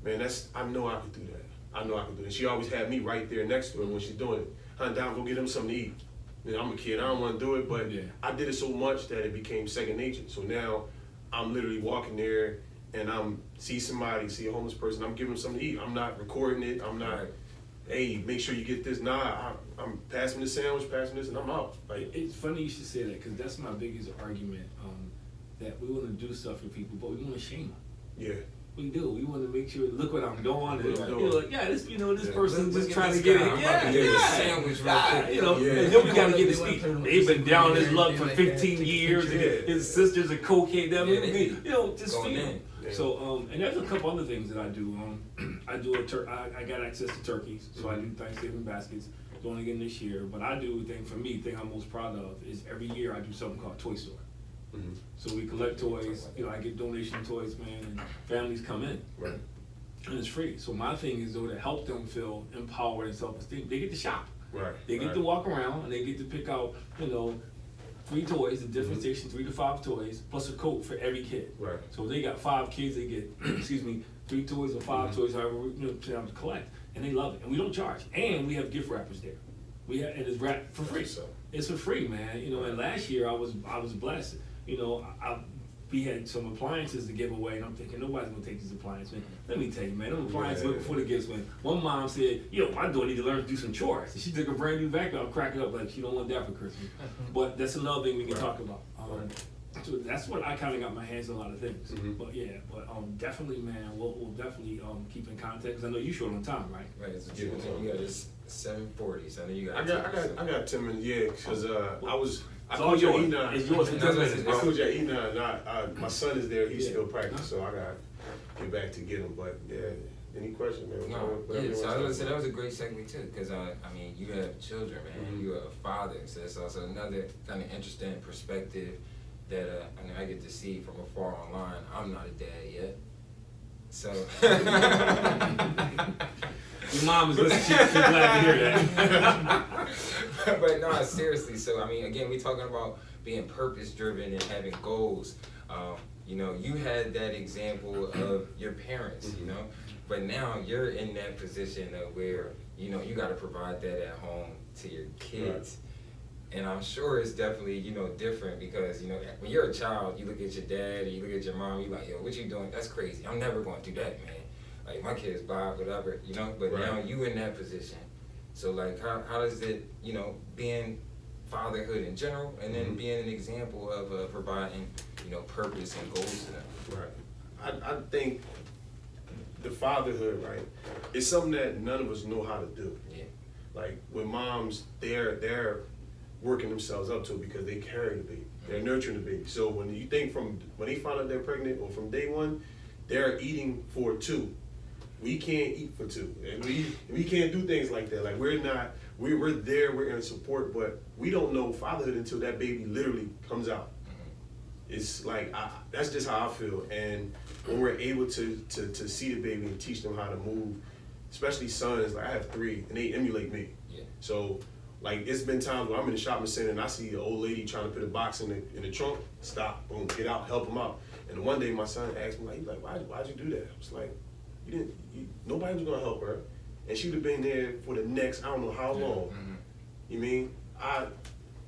man, I know I could do that. I know I could do it. She always had me right there next to her when she's doing it. Hunt down, go get them something to eat. I'm a kid, I don't want to do it, but Yeah. I did it so much that it became second nature. So now I'm literally walking there and see a homeless person, I'm giving them something to eat. I'm not recording it. I'm not, hey, make sure you get this. Nah, I'm passing the sandwich, passing this, and I'm out. Like, It's funny you should say that, because that's my biggest argument, that we want to do stuff for people, but we want to shame them. yeah. We do. We want to make sure, look what I'm doing. Look what I'm doing. Like, yeah, this Yeah. person's Look just at trying this to get guy. it. I'm about to get a sandwich real quick. Yeah. And then we got to get his They wanna feet. put him on They've been down his luck for like 15 that. years. Yeah. His sister's a cokehead. Yeah, they- Just going feed in. him. Yeah. So, and there's a couple other things that I do. I got access to turkeys, so I do Thanksgiving baskets. Doing again this year, but I do the thing I'm most proud of is every year I do something called Toy Store. Mhm. So we collect toys, you know, I get donation toys, man, and families come in. Right. And it's free. So my thing is though to help them feel empowered and self-esteem. They get to shop. Right. They get right. to walk around and they get to pick out, you know, 3 toys, a different station, 3 to 5 toys, plus a coat for every kid. Right. So if they got 5 kids, they get, excuse me, 3 toys or 5 toys, however, you know, to them to collect. And they love it. And we don't charge. And we have gift wrappers there. We have, and it's wrapped for free. So. It's for free, man. You know, and last year I was blessed. You know, we had some appliances to give away, and I'm thinking nobody's gonna take these appliances. Man, let me tell you, man, them appliances went before the gifts went. One mom said, "Yo, my daughter need to learn to do some chores." And she took a brand new vacuum. I'm cracking up like she don't want that for Christmas. But that's another thing we can talk about. So that's what I kind of got my hands on a lot of things. But yeah, but definitely, man, we'll definitely keep in contact because I know you short on time, right? Right, so you got this 7:40, so I know you got. I got 10 minutes, yeah, because I It's all coached at yours. E9. It's yours for 10 minutes, I bro. coach at E9, and my son is there, he's Yeah. still practicing, so I got to get back to get him. But yeah, any questions, man? No, Whatever yeah, you so wanna I was gonna talk say that about. was a great segue too, because I mean, you have children, man. Mhm. You're a father, so that's also another kind of interesting perspective that I know I get to see from afar online. I'm not a dad yet, so. Your mom is listening. She's glad to hear that. But no, seriously. So I mean, again, we talking about being purpose driven and having goals. You know, you had that example of your parents, you know, but now you're in that position of where you know you got to provide that at home to your kids. And I'm sure it's definitely, you know, different because, you know, when you're a child, you look at your dad or you look at your mom, you're like, yo, what you doing? That's crazy. I'm never going to do that, man. Like, my kid's 5, whatever, you know? But now you in that position. So, like, how does it, you know, being fatherhood in general and then being an example of providing, you know, purpose and goals to them? Right. I think the fatherhood, right, is something that none of us know how to do. Yeah. Like, with moms, they're working themselves up to it because they carry the baby. They're nurturing the baby. So when you think from when they find out they're pregnant or from day one, they're eating for 2. We can't eat for 2, and we can't do things like that. Like we're there, we're in support, but we don't know fatherhood until that baby literally comes out. It's like that's just how I feel. And when we're able to see the baby and teach them how to move, especially sons, like I have 3, and they emulate me. Yeah. So like it's been times where I'm in the shopping center and I see an old lady trying to put a box in the trunk. Stop, boom, get out, help them out. And one day my son asked me, like, why'd you do that? I was like, nobody was gonna help her, and she'd have been there for the next I don't know how long. You mean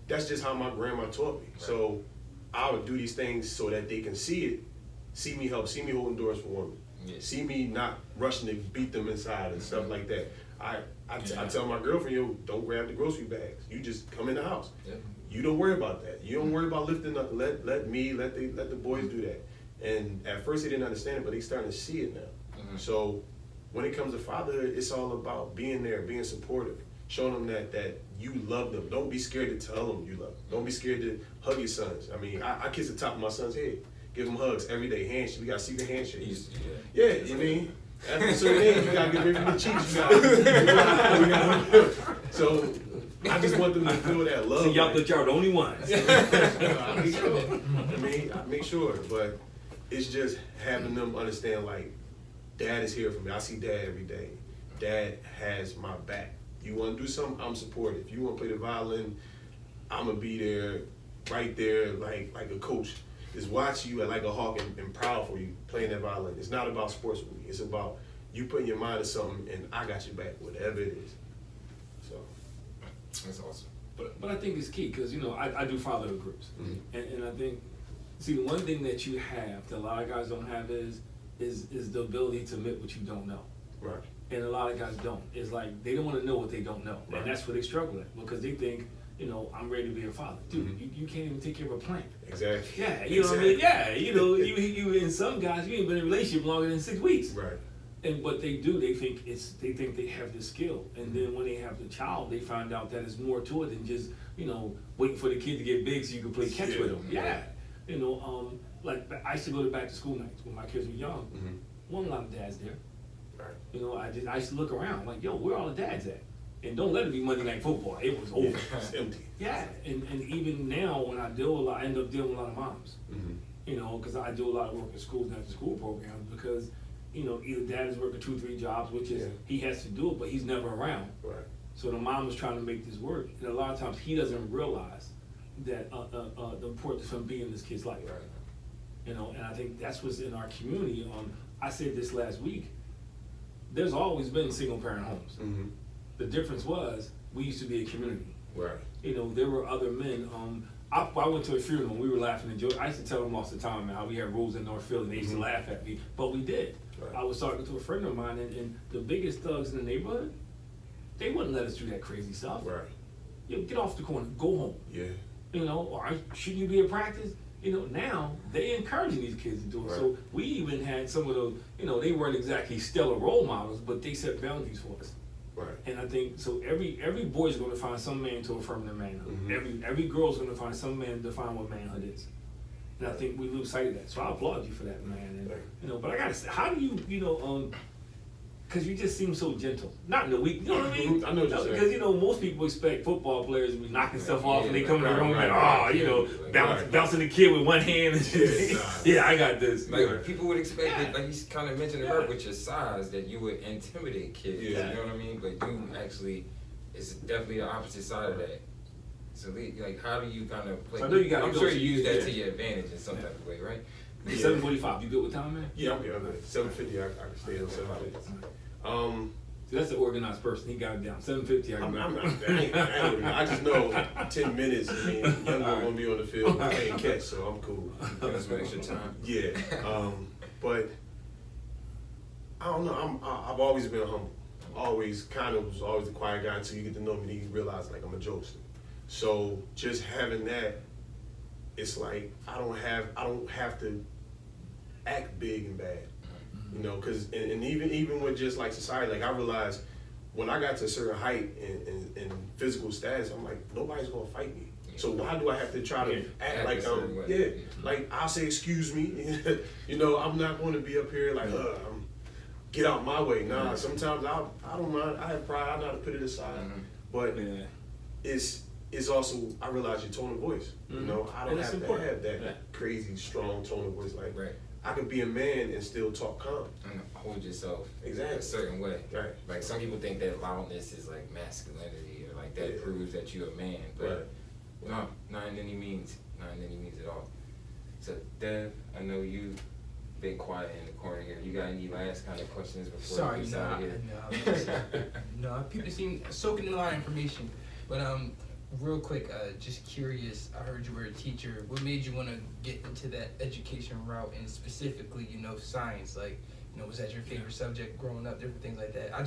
that's just how my grandma taught me. Right. So I would do these things so that they can see it, see me help, see me holding doors for women, see me not rushing to beat them inside and stuff like that. I tell my girlfriend, yo, don't grab the grocery bags. You just come in the house. Yeah. You don't worry about that. You don't worry about lifting up. Let the boys do that. And at first they didn't understand it, but they starting to see it now. So when it comes to fatherhood, it's all about being there, being supportive, showing them that you love them. Don't be scared to tell them you love them. Don't be scared to hug your sons. I mean, I kiss the top of my son's head, give him hugs every day. Handshake, we gotta see the handshake. Yeah, you mean. After a certain age, you gotta get rid of the cheeks. You gotta, so I just want them to feel that love. So y'all thought y'all the only ones. I make sure. I make sure, but it's just having them understand like, Dad is here for me. I see Dad every day. Dad has my back. You want to do something? I'm supportive. You want to play the violin? I'm gonna be there, right there, like a coach. Is watch you like a hawk and proud for you playing that violin. It's not about sports with me. It's about you putting your mind to something and I got your back, whatever it is. So that's awesome. But I think it's key because you know I do fatherhood groups, and I think see the one thing that you have that a lot of guys don't have is the ability to admit what you don't know. Right. And a lot of guys don't. It's like they don't want to know what they don't know, Right. and that's where they struggle at because they think, you know, I'm ready to be a father. Dude, you can't even take care of a plant. Exactly. Yeah, you know what I mean? Yeah, you know, you and some guys, you ain't been in a relationship longer than 6 weeks. Right. And what they do, they think they have this skill. And then when they have the child, they find out that there's more to it than just, you know, waiting for the kid to get big so you can play catch with them. Yeah. You know, like I used to go to back to school nights when my kids were young. Wasn't a lot of dads there. Right. You know, I used to look around like, yo, where all the dads at? And don't let it be Monday Night Football. It was over. It's empty. Yeah, and even now when I deal a lot, I end up dealing with a lot of moms. Mm-hmm. You know, because I do a lot of work at schools and after school programs because, you know, either dad is working 2 or 3 jobs, which is, Yeah. he has to do it, but he's never around. Right. So the mom is trying to make this work. And a lot of times he doesn't realize that the importance of him being in this kid's life. Right. You know, and I think that's what's in our community. I said this last week, there's always been single parent homes. Mm-hmm. The difference was, we used to be a community. Right. You know, there were other men. I went to a funeral and we were laughing and joking. I used to tell them all the time how we had rules in North Philly and they used to laugh at me, but we did. Right. I was talking to a friend of mine and the biggest thugs in the neighborhood, they wouldn't let us do that crazy stuff. Right. You know, get off the corner, go home. Yeah. You know, or shouldn't you be at practice? You know, now they encouraging these kids to do it. Right. So we even had some of those, you know, they weren't exactly stellar role models, but they set boundaries for us. Right. And I think so. Every boy's going to find some man to affirm their manhood. Mhm. Every girl's going to find some man to define what manhood is. And I think we lose sight of that. So I applaud you for that, man. And, Thank you know, but I gotta say, how do you, because you just seem so gentle. Not in the week, you know what I mean? I know what you're saying. Because you know most people expect football players to be knocking stuff off, and they come in the right, room right, like, right. you know, Right. bouncing the kid with one hand. Yeah, I got this. Like people would expect Yeah. that, like you kind of mentioned Yeah. earlier with your size, that you would intimidate kids. Yeah. You know what I mean? But you actually, it's definitely the opposite side of that. So like, how do you kind of play? So I know you gotta I'm go, sure so you you- use that yeah. to your advantage in some type of way, right? Yeah. 7:45. You good with time, man? Yeah, I'm good. 7:50. I can stay on 7:50. So that's an organized person. He got it down. 7:50. I just know 10 minutes. I mean, young boy gonna be on the field playing catch, so I'm cool. Give us some extra time. Yeah, but I don't know. I've always been humble. Always was always the quiet guy until you get to know me. Then you realize like I'm a jokester. So just having that, it's like I don't have to act big and bad. You know, because and even with just like society, like I realized when I got to a certain height and physical status, I'm like, nobody's gonna fight me. So why do I have to try to act like like I'll say excuse me, you know, I'm not going to be up here like get out my way. Nah, sometimes I don't mind. I have pride. I know how to put it aside, but it's also I realize your tone of voice. You know, I don't And it's have to important. have that crazy strong tone of voice like. Right. I could be a man and still talk calm. And hold yourself Exactly. a certain way. Right. Like some people think that loudness is like masculinity or like that Yeah. proves that you're a man, but Right. no, not in any means, not in any means at all. So Dev, I know you've been quiet in the corner here. You got any last kind of questions before Sorry, we get out of here? no. People seem soaking in a lot of information, but real quick, just curious. I heard you were a teacher. What made you want to get into that education route, and specifically, you know, science? Like, you know, was that your favorite subject growing up? Different things like that. I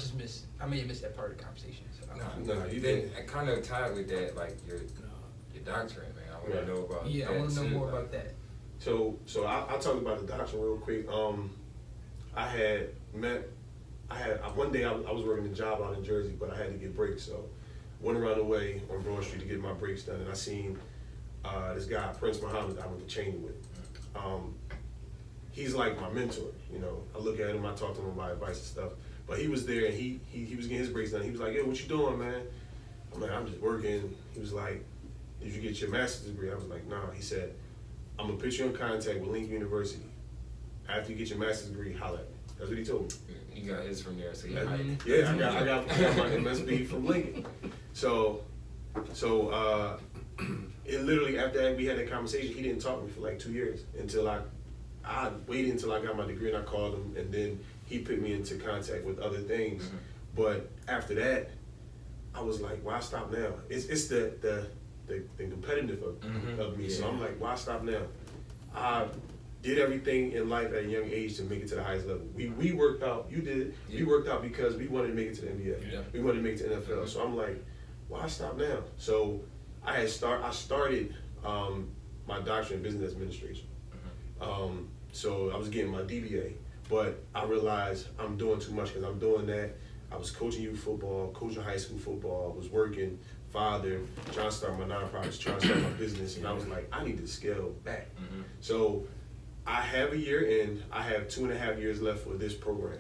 may have missed that part of the conversation. So No, you then didn't. I kind of tied with that, like your doctorate, man. I want Right. to know about yeah, that I want to know too, more like- about that. So I'll talk about the doctor real quick. One day I was working a job out in Jersey, but I had to get breaks, so went around the way on Broad Street to get my breaks done, and I seen this guy Prince Muhammad that I went to Cheney with. He's like my mentor, you know. I look at him, I talk to him about advice and stuff. But he was there and he was getting his breaks done. He was like, "Yo, what you doing, man?" I'm like, "I'm just working." He was like, "Did you get your master's degree?" I was like, "Nah." He said, "I'm gonna put you in contact with Lincoln University. After you get your master's degree, holla at me." That's what he told me. He got his from there, so Yeah, yeah. I got my MSB from Lincoln. So it literally after that we had that conversation, he didn't talk to me for like 2 years until I waited until I got my degree and I called him, and then he put me into contact with other things. Mhm. But after that, I was like, why stop now? It's the competitive of me. So Yeah. I'm like, why stop now? I did everything in life at a young age to make it to the highest level. We worked out. You did. Yeah. We worked out because we wanted to make it to the NBA. Yeah. We wanted to make it to the NFL. So I'm like, why stop now? So I started my doctorate in business administration. So I was getting my DBA, but I realized I'm doing too much because I'm doing that. I was coaching youth football, coaching high school football. I was working, father, trying to start my nonprofits, trying to start my business, and I was like, I need to scale back. So I have a year in. I have 2.5 years left for this program.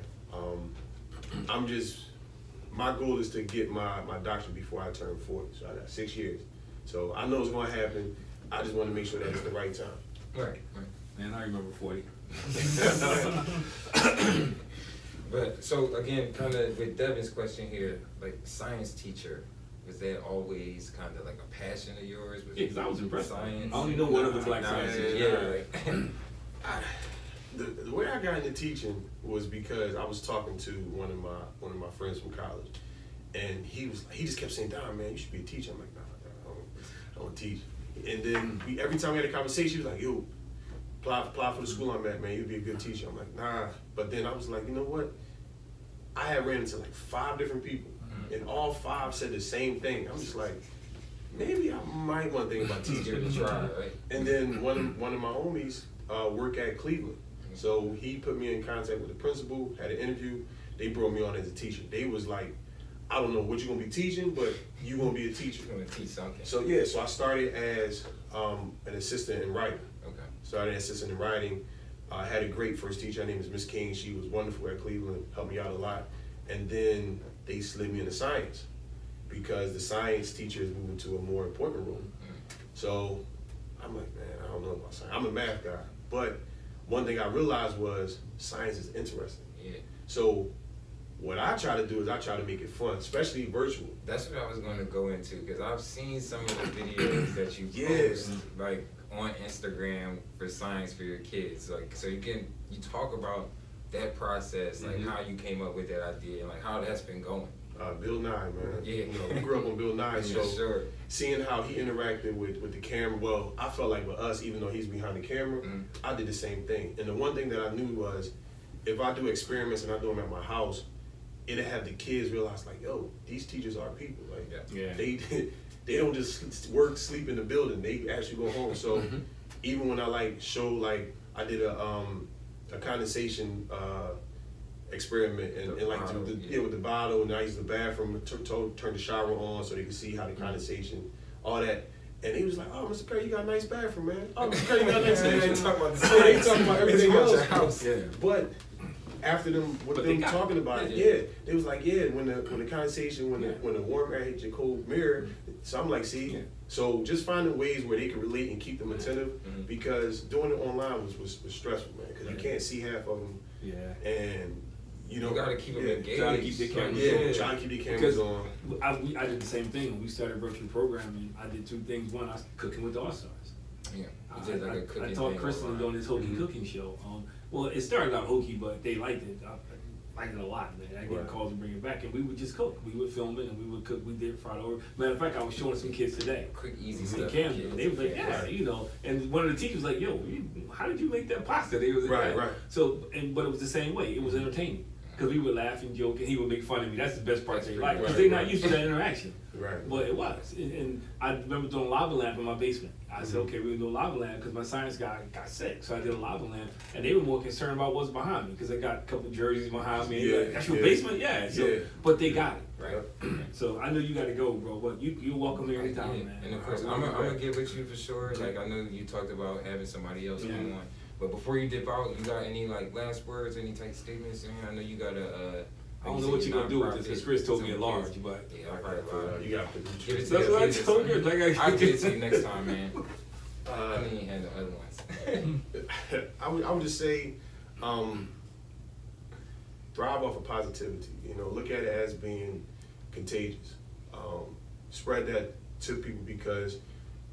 my goal is to get my doctorate before I turn 40. So I got 6 years. So I know it's going to happen. I just want to make sure that it's the right time. Right. Man, I remember 40. But so again, kind of with Devin's question here, like science teacher, was that always kind of like a passion of yours? Was Yeah, because I was impressed. science? I only know one other black science teacher. Yeah. Like, The way I got into teaching was because I was talking to one of my friends from college, and he just kept saying, "Don, man, you should be a teacher." I'm like, "Nah, I don't teach." And then every time we had a conversation, he was like, "Yo, apply for the school I'm at, man. You'd be a good teacher." I'm like, "Nah." But then I was like, you know what? I had ran into like 5 different people, and all 5 said the same thing. I'm just like, maybe I might want to think about Give teaching. it a try, right? And then one of my homies work at Cleveland. So he put me in contact with the principal, had an interview. They brought me on as a teacher. They was like, I don't know what you're gonna be teaching, but you're gonna be a teacher. You're gonna teach something. So yeah, so I started as an assistant in writing. Okay. Started as assistant in writing. I had a great first teacher. Her name is Miss King. She was wonderful at Cleveland, helped me out a lot. And then they slid me into science because the science teacher is moving to a more important role. So I'm like, man, I don't know about science. I'm a math guy, but one thing I realized was science is interesting. Yeah. So what I try to do is I try to make it fun, especially virtual. That's what I was going to go into because I've seen some of the videos that you Yes. post like on Instagram for science for your kids. Like, so you talk about that process, like how you came up with that idea and like how that's been going. Bill Nye, man. Yeah. You know, we grew up on Bill Nye, so Sure. seeing how he interacted with the camera, well, I felt like with us, even though he's behind the camera, I did the same thing. And the one thing that I knew was, if I do experiments and I do them at my house, it'll have the kids realize like, yo, these teachers are people. Like, Yeah. they don't just work, sleep in the building. They actually go home. So even when I like show, like I did a condensation experiment and like with the bottle, and I used the bathroom, turn the shower on so they could see how the condensation, all that. And he was like, "Oh, Mr. Curry, you got a nice bathroom, man. Oh, Mr. Curry, you got a nice bathroom." They talking about the They talking about everything It's about else. your house. Yeah. But after them, But they got talking it. about it, Yeah. they was like, yeah, when the condensation, when the warm air hit your cold mirror. So I'm like, see, Yeah. so just finding ways where they can relate and keep them attentive, because doing it online was stressful, man, because you can't see half of them, Yeah. and you know, You gotta keep them engaged. Try to keep their cameras Yeah, on. try to keep the cameras Because on. I did the same thing when we started virtual programming. I did 2 things. One, I was cooking with the All Stars. Yeah. You did like a cooking I taught thing Kristen online. doing this hokey cooking show. Well, it started out hokey, but they liked it. I liked it a lot, man. I get Right. calls to bring it back, and we would just cook. We would film it, and we would cook. We did fried over. Matter of fact, I was showing some kids today. Quick, easy The stuff. camera. kids. They was like, yeah, you know. And one of the teachers was like, yo, how did you make that pasta? They was like, Right, yeah. right. So, but it was the same way. It was entertaining. Because we would laugh and joke, and he would make fun of me. That's the best part That's they pretty like. Because right, they're not right. used to that interaction. Right. But it was. And I remember doing a lava lamp in my basement. I said, okay, we're going to do a lava lamp because my science guy got sick. So I did a lava lamp. And they were more concerned about what's behind me because I got a couple jerseys behind me. Yeah, Like, that's your yeah. basement? Yeah. So, Yeah. But they got it. Right. So I know you got to go, bro. But you're welcome here anytime, Yeah. man. And of course, I'm gonna get with you for sure. Like I know you talked about having somebody else come on, but before you dip out, you got any like last words, any type statements? I know you got a. I don't know what you're going to do with this because Chris told me at large. But Yeah, I probably lie. You got to Give it to that's you. what I Give it told to you. Like, I'll give it to you next time, man. I mean, you had the other ones. I would just say, thrive off of positivity. You know, look at it as being contagious. Spread that to people because,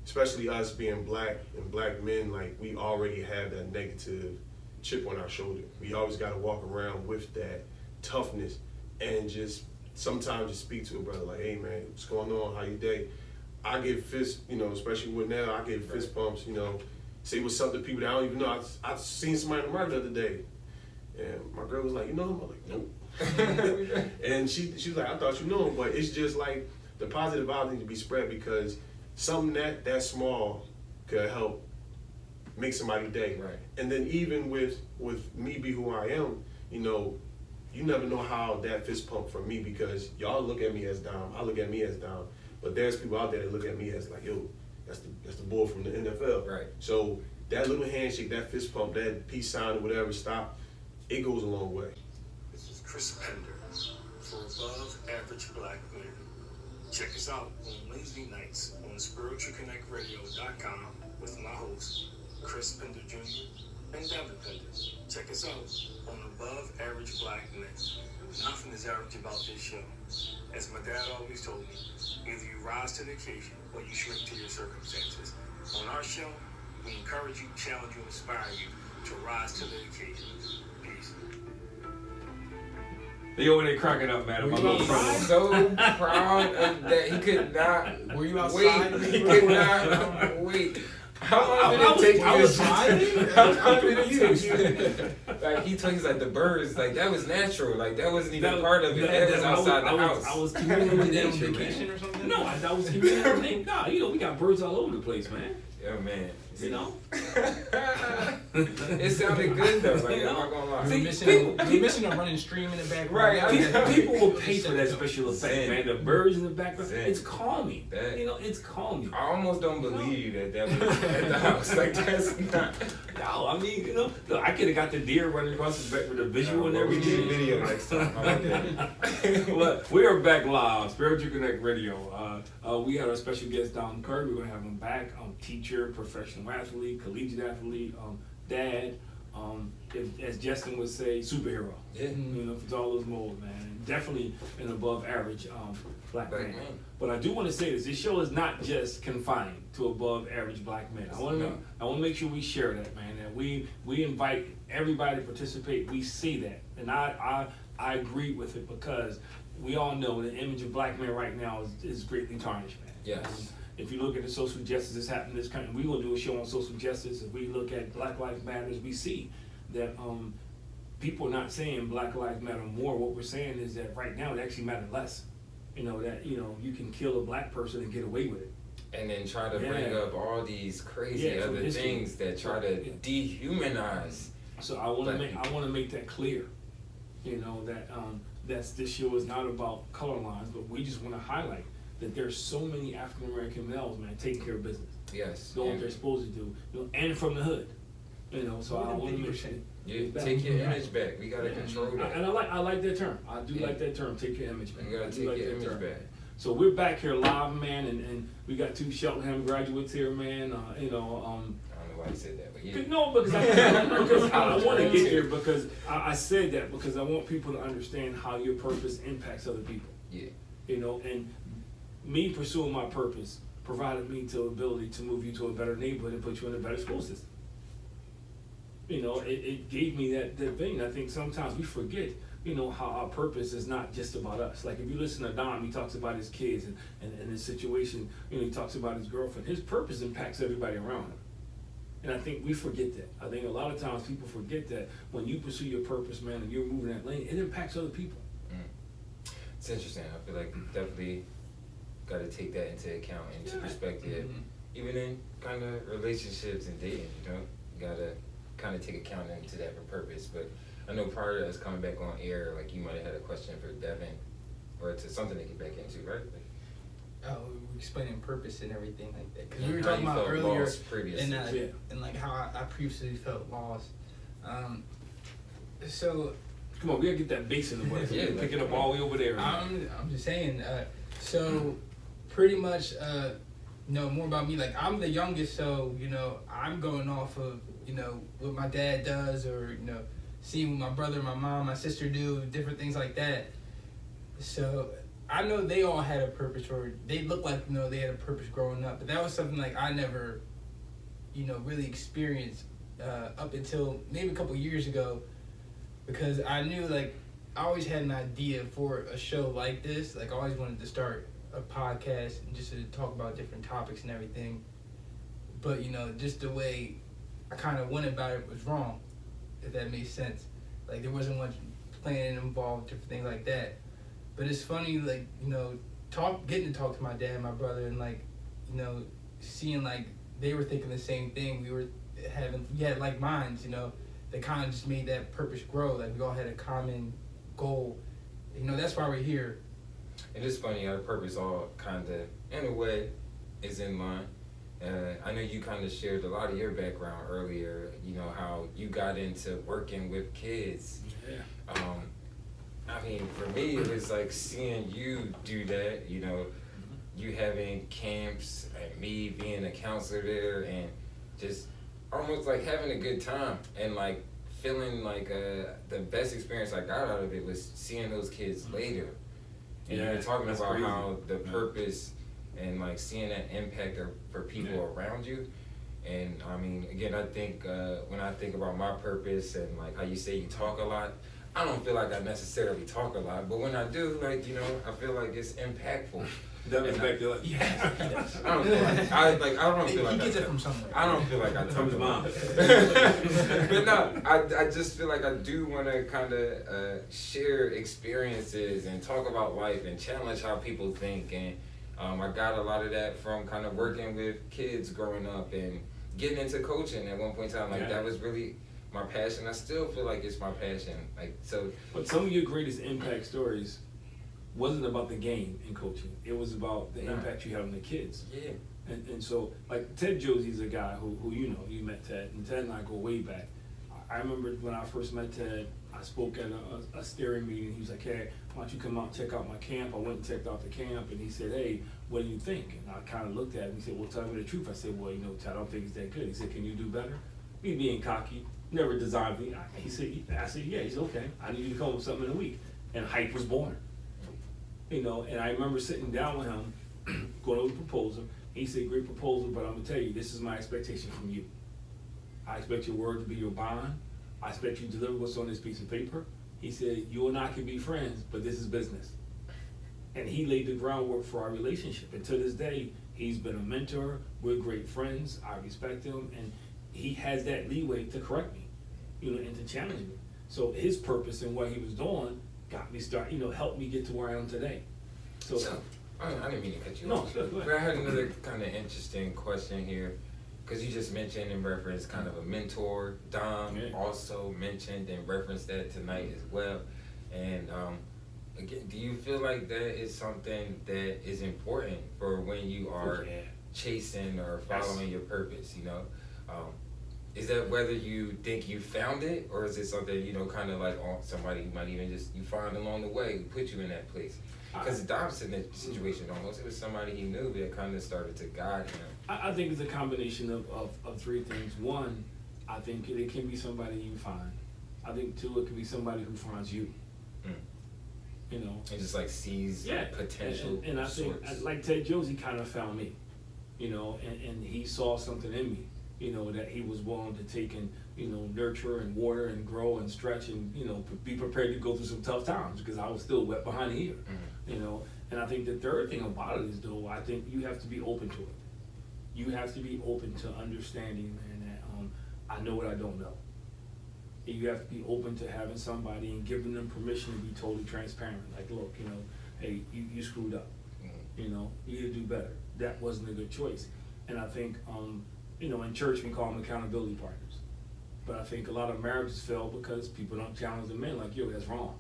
especially us being black and black men, like we already have that negative chip on our shoulder. We always got to walk around with that toughness and just sometimes just speak to a brother like, hey man, what's going on? How you day? I give fist, you know, especially with now, I give fist bumps, you know, say what's up to people that I don't even know. I seen somebody in the market the other day, and my girl was like, you know him? I'm like, nope. And she was like, I thought you knew him, but it's just like the positive vibes need to be spread because something that small could help make somebody's day. Right. And then even with me be who I am, you know, you never know how that fist pump from me because y'all look at me as down, I look at me as down, but there's people out there that look at me as like, yo, that's the bull from the NFL. Right. So that little handshake, that fist pump, that peace sign or whatever, stop, it goes a long way. This is Chris Pender for Above Average Black Men. Check us out on Wednesday nights on SpiritualConnectRadio.com with my hosts, Chris Pender Jr. and Devin Pender. Check us out on Above Average Black Men. Nothing is average about this show. As my dad always told me, either you rise to the occasion or you shrink to your circumstances. On our show, we encourage you, challenge you, inspire you to rise to the occasion. Peace. They over there cracking up, man. My little He's brother. so proud of that. He could not Were you outside? wait. He could not wait. How long did it take you? I was driving. How long did it take you? Like he told you, like the birds, like that was natural. Like that wasn't even part of it. That was outside the house. I was communing with They on nature, vacation man. or something? No, I was communing with nature. Nah, you know, we got birds all over the place, man. Yeah, man. You know? It sounded good though. Like I'm not gonna lie. See, We're missing a running stream in the background. Right, People will pay for that special effect, Zen. man. The birds in the background, Zen. it's calming. That- You know, it's calming. I almost don't believe that was at the house. Like that's not. No, I mean, you know, look, I could have got the deer running across the back with the visual and Well, we everything. need a video next time. I like that. Well, we are back live, Spiritual Connect Radio. We had our special guest, Don Curry. We're going to have him back. Teacher, professional athlete, collegiate athlete, dad. As Justin would say, superhero. Yeah. You know, for all those molds, man. And definitely an above average black man. man. But I do want to say this show is not just confined to above average black men. I want to make sure we share that, man. That we invite everybody to participate. We see that. And I agree with it because we all know the image of black men right now is greatly tarnished, man. Yes. If you look at the social justice that's happening in this country, we're going to do a show on social justice. If we look at Black Lives Matters, we see that people are not saying Black Lives Matter more. What we're saying is that right now it actually matters less. You know, that, you know, you can kill a black person and get away with it. And then try to bring Yeah. up all these crazy Yeah, from other history. things that try to Yeah. dehumanize. So I want to Black make make that clear. You know, that this show is not about color lines, but we just want to highlight that there's so many African American males, man, taking care of business, Yes. doing what And they're supposed to do, you know, and from the hood. You know, so I want to make sure. you take your image back. We gotta control that. And I like that term. I do Yeah. like that term. Take your image back. You gotta I do take like your that image term. back. So we're back here live, man, and we got two Cheltenham graduates here, man. I don't know why you said that, but yeah. No, because I want to get there because I said that because I want people to understand how your purpose impacts other people. Yeah. You know, and me pursuing my purpose provided me the ability to move you to a better neighborhood and put you in a better school system. You know, it gave me that thing. I think sometimes we forget, you know, how our purpose is not just about us. Like if you listen to Dom, he talks about his kids and his situation, you know, he talks about his girlfriend. His purpose impacts everybody around him. And I think we forget that. I think a lot of times people forget that when you pursue your purpose, man, and you're moving that lane, it impacts other people. It's interesting. I feel like definitely got to take that into account, into perspective, even in kind of relationships and dating. You know, you gotta kind of take account into that for purpose. But I know prior to us coming back on air, like you might have had a question for Devin, or to something to get back into, right? Oh, we're explaining purpose and everything like that. Because And we were how talking you about felt earlier, lost previously. Yeah. and like how I previously felt lost. So Come on, we gotta get that bass in the way. Yeah, Pick it up all the way over there. I'm just saying. So pretty much, more about me. Like I'm the youngest, so you know I'm going off of what my dad does, or seeing what my brother, my mom, my sister do, different things like that. So I know they all had a purpose, or they look like they had a purpose growing up, but that was something like I never, really experienced up until maybe a couple years ago, because I knew like I always had an idea for a show like this. Like I always wanted to start a podcast and just to talk about different topics and everything. But just the way I kind of went about it was wrong, if that makes sense. Like there wasn't much planning involved, different things like that. But it's funny, like getting to talk to my dad and my brother, and like seeing like they were thinking the same thing. We had like minds, that kind of just made that purpose grow. Like we all had a common goal. That's why we're here. And it's funny, our purpose all kind of, in a way, is in line. I know you kind of shared a lot of your background earlier, how you got into working with kids. Yeah. I mean, for me, it was like seeing you do that, you know, you having camps and me being a counselor there and just almost like having a good time and like feeling like the best experience I got out of it was seeing those kids later. And Yeah, you're talking that's about crazy. how the purpose and like seeing that impact for people around you. And I mean, again, I think when I think about my purpose and like how you say you talk a lot, I don't feel like I necessarily talk a lot, but when I do, like, you know, I feel like it's impactful. That And impact your life. Yes. I don't feel like I don't feel like He gets I it from somewhere. I don't feel like I talk From his a mom. lot. But no, I just feel like I do want to kind of share experiences and talk about life and challenge how people think. And I got a lot of that from kind of working with kids growing up and getting into coaching at one point in time. Like that was really my passion. I still feel like it's my passion. Like so. But some of your greatest impact stories wasn't about the game in coaching. It was about the impact you had on the kids. Yeah. And so, like, Ted Josie's a guy who you know, you met Ted, and Ted and I go way back. I remember when I first met Ted, I spoke at a steering meeting. He was like, hey, why don't you come out and check out my camp? I went and checked out the camp, and he said, hey, what do you think? And I kind of looked at him. He said, well, tell me the truth. I said, well, you know, Ted, I don't think it's that good. He said, can you do better? Me being cocky, never designed me. I said, yeah. He said, okay, I need you to come up with something in a week. And Hype was born. You know, and I remember sitting down with him, going over the proposal. He said, great proposal, but I'm gonna tell you, this is my expectation from you. I expect your word to be your bond. I expect you to deliver what's on this piece of paper. He said, you and I can be friends, but this is business. And he laid the groundwork for our relationship. And to this day, he's been a mentor. We're great friends. I respect him. And he has that leeway to correct me, you know, and to challenge me. So his purpose and what he was doing got me start, you know, helped me get to where I am today. So I didn't mean to cut you No, off. go ahead. But I had another kind of interesting question here, because you just mentioned in reference kind of a mentor. Dom also mentioned and referenced that tonight as well. And again, do you feel like that is something that is important for when you are chasing or following your purpose? You know, is that whether you think you found it, or is it something, you know, kind of like somebody you might even just you find along the way who put you in that place? Because Dom's in that situation almost. It was somebody he knew that kind of started to guide him. I think it's a combination of three things. One, I think it can be somebody you find. I think two, it can be somebody who finds you. You know, and just like sees potential. And I think like Ted Josie kind of found me. You know, and he saw something in me. You know, that he was willing to take and, you know, nurture and water and grow and stretch and, you know, be prepared to go through some tough times, because I was still wet behind the ear. You know, and I think the third thing about it is, though, I think you have to be open to it. You have to be open to understanding, and that I know what I don't know. And you have to be open to having somebody and giving them permission to be totally transparent. Like, look, you know, hey, you screwed up. You know, you need to do better. That wasn't a good choice. And I think, you know, in church we call them accountability partners. But I think a lot of marriages fail because people don't challenge the men, like, yo, that's wrong.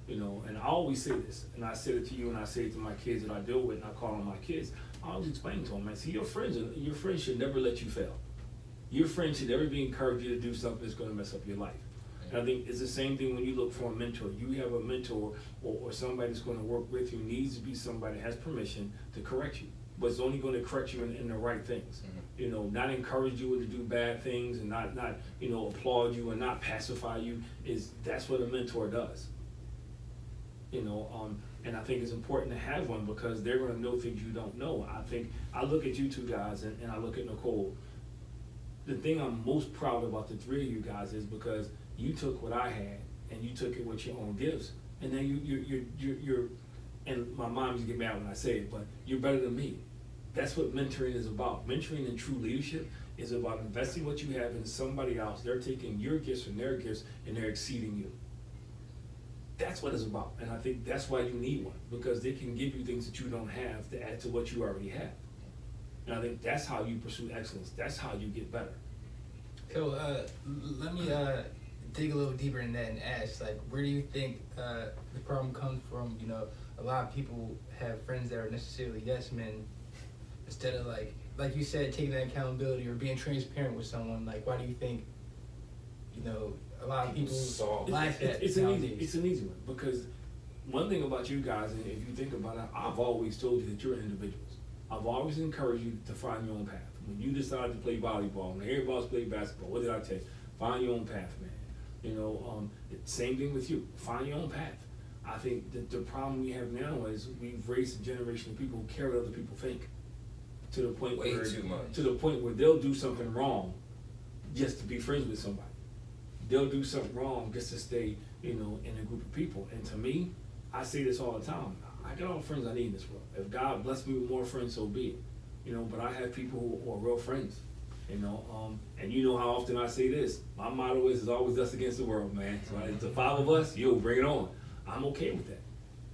You know, and I always say this, and I say it to you, and I say it to my kids that I deal with, and I call them my kids. I always explain to them, man, see, your friends should never let you fail. Your friends should never be encouraged you to do something that's going to mess up your life. And I think it's the same thing when you look for a mentor. You have a mentor or somebody that's going to work with you needs to be somebody that has permission to correct you, but it's only going to correct you in the right things. You know, not encourage you to do bad things and not you know, applaud you and not pacify you. That's what a mentor does. You know, and I think it's important to have one because they're going to know things you don't know. I think I look at you two guys and I look at Nicole. The thing I'm most proud about the three of you guys is because you took what I had and you took it with your own gifts, and then you're and my mom used to get mad when I say it, but you're better than me. That's what mentoring is about. Mentoring and true leadership is about investing what you have in somebody else. They're taking your gifts and their gifts and they're exceeding you. That's what it's about, and I think that's why you need one, because they can give you things that you don't have to add to what you already have. And I think that's how you pursue excellence. That's how you get better. So let me dig a little deeper in that and ask, like, where do you think the problem comes from? You know, a lot of people have friends that are necessarily yes men, instead of like you said, taking that accountability or being transparent with someone. Like, why do you think, you know, a lot of people Soft. lack that It's an nowadays. easy one, because one thing about you guys, and if you think about it, I've always told you that you're individuals. I've always encouraged you to find your own path. When you decided to play volleyball, when everybody else played basketball, what did I tell you? Find your own path, man. Same thing with you. Find your own path. I think that the problem we have now is we've raised a generation of people who care what other people think, to the point Way where too much. to the point where they'll do something wrong just to be friends with somebody. They'll do something wrong just to stay, in a group of people. And to me, I say this all the time. I got all the friends I need in this world. If God bless me with more friends, so be it. But I have people who are real friends. And you know how often I say this. My motto is always us against the world, man. So it's the five of us, bring it on. I'm okay with that.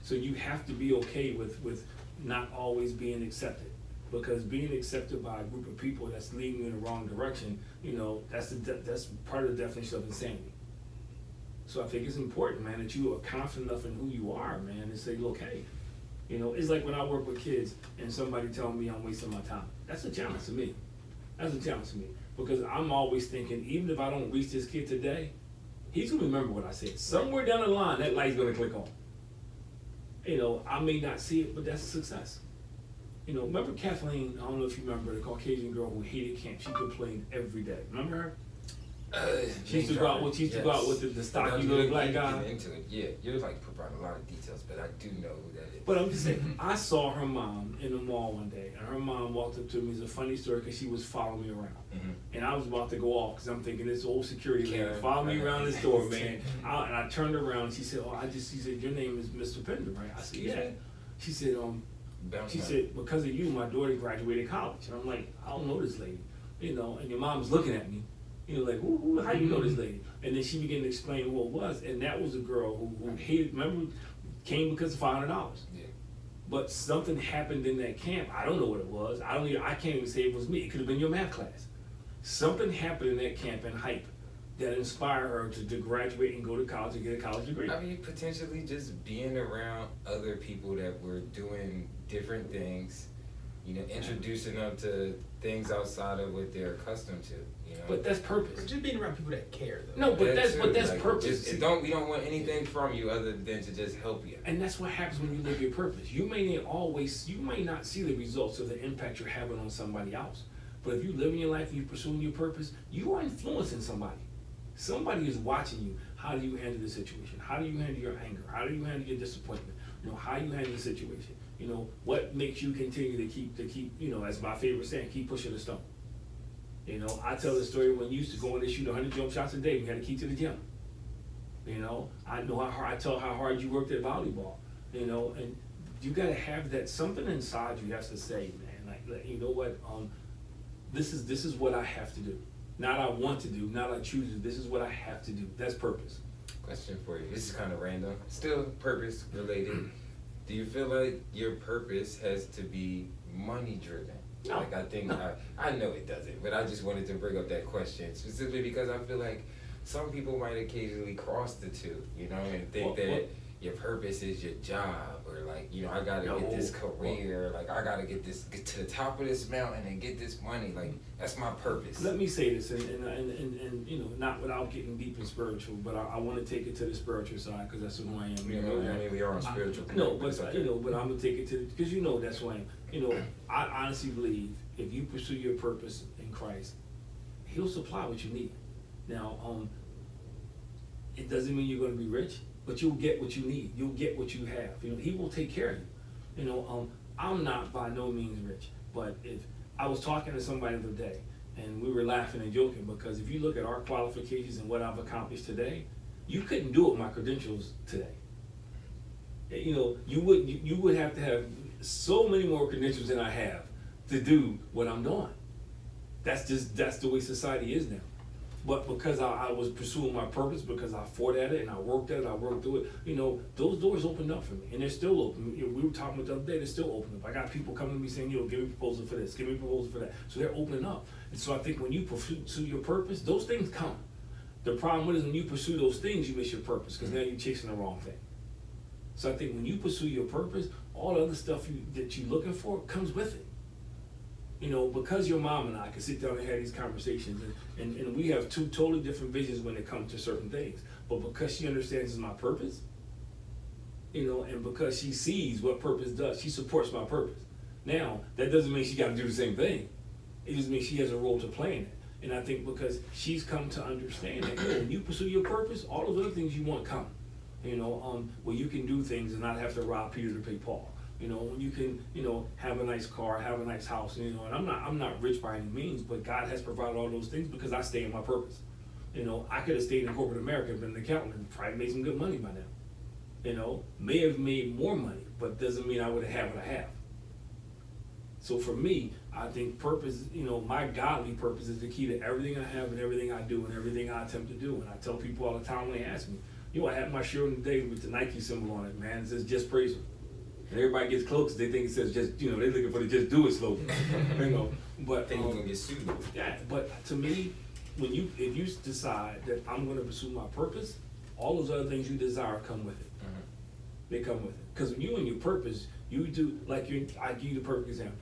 So you have to be okay with not always being accepted. Because being accepted by a group of people that's leading you in the wrong direction, that's part of the definition of insanity. So I think it's important, man, that you are confident enough in who you are, man, and say, look, hey, it's like when I work with kids and somebody telling me I'm wasting my time. That's a challenge to me. That's a challenge to me. Because I'm always thinking, even if I don't reach this kid today, he's gonna remember what I said. Somewhere down the line, that light's gonna click on. I may not see it, but that's a success. Remember Kathleen, I don't know if you remember, the Caucasian girl who hated camp. She complained every day. Remember her? She used to go out with the stocky little black guy. Into it, yeah. You're like providing a lot of details, but I do know who that is. But I'm just saying, I saw her mom in the mall one day, and her mom walked up to me. It's a funny story because she was following me around. Mhm. And I was about to go off because I'm thinking, this old security lady Karen, followed me right. around the store, man. And I turned around, and she said, she said, your name is Mr. Pender, right? I said, Excuse yeah. me? She said, Bounce she back. said, because of you, my daughter graduated college. And I'm like, I don't know this lady. And your mom's looking at me. Like, how you know this lady? And then she began to explain who it was. And that was a girl who hated, remember, came because of $500. Yeah. But something happened in that camp. I don't know what it was. I can't even say it was me. It could have been your math class. Something happened in that camp in Hype that inspired her to graduate and go to college and get a college degree. I mean, potentially just being around other people that were doing different things, introducing them to things outside of what they're accustomed to, But that's purpose. Or just being around people that care, though. No, but That too, that's like, purpose. we don't want anything from you other than to just help you. And that's what happens when you live your purpose. You may not see the results of the impact you're having on somebody else. But if you live in your life and you're pursuing your purpose, you are influencing somebody. Somebody is watching you. How do you handle the situation? How do you handle your anger? How do you handle your disappointment? How you handle the situation? What makes you continue to keep, as my favorite saying, keep pushing the stone. I tell the story when you used to go in and shoot 100 jump shots a day, you had a key to the gym. I know I tell how hard you worked at volleyball, and you gotta have that something inside you has to say, man, like you know what, this is what I have to do. Not I want to do, not I choose to do. This is what I have to do. That's purpose. Question for you. This is kind of random. Still purpose related. Do you feel like your purpose has to be money driven? No. Like I think I know it doesn't, but I just wanted to bring up that question specifically because I feel like some people might occasionally cross the two, and think that your purpose is your job, or like, I gotta get this career, like I gotta get to the top of this mountain and get this money, like that's my purpose. Let me say this, and not without getting deep and spiritual, but I want to take it to the spiritual side because that's who I am. I mean, we are on spiritual. No, it's but okay. but I'm gonna take it to because that's who I am. I honestly believe if you pursue your purpose in Christ, He'll supply what you need. Now, it doesn't mean you're going to be rich, but you'll get what you need. You'll get what you have. He will take care of you. I'm not by no means rich, but if I was talking to somebody the other day, and we were laughing and joking because if you look at our qualifications and what I've accomplished today, you couldn't do it with my credentials today. You would have to have so many more credentials than I have to do what I'm doing. That's the way society is now. But because I was pursuing my purpose, because I fought at it and I worked at it, I worked through it, those doors opened up for me. And they're still open. We were talking about the other day, they're still open up. I got people coming to me saying, give me a proposal for this, give me a proposal for that. So they're opening up. And so I think when you pursue your purpose, those things come. The problem is when you pursue those things, you miss your purpose because now you're chasing the wrong thing. So I think when you pursue your purpose, all the other stuff that you're looking for comes with it. you know, because your mom and I can sit down and have these conversations, and we have two totally different visions when it comes to certain things, but because she understands my purpose, you know, and because she sees what purpose does, she supports my purpose. Now, that doesn't mean she got to do the same thing. It just means she has a role to play in it. And I think because she's come to understand that, when you pursue your purpose, all those other things you want come. You know, where you can do things and not have to rob Peter to pay Paul. You know, when you can, you know, have a nice car, have a nice house, you know, and I'm not rich by any means, but God has provided all those things because I stay in my purpose. You know, I could have stayed in corporate America, been an accountant, and probably made some good money by now. You know, may have made more money, but doesn't mean I would have had what I have. So for me, I think purpose, you know, my godly purpose is the key to everything I have and everything I do and everything I attempt to do. And I tell people all the time when they ask me, you know, I have my shirt on today with the Nike symbol on it, man. It says just praise Him. And everybody gets close, they think it says just, you know, they're looking for the just do it slogan. You know, but I think we're gonna get sued. yeah, but to me, if you decide that I'm gonna pursue my purpose, all those other things you desire come with it. They come with it. Because when you and your purpose, you do, like I give you the perfect example.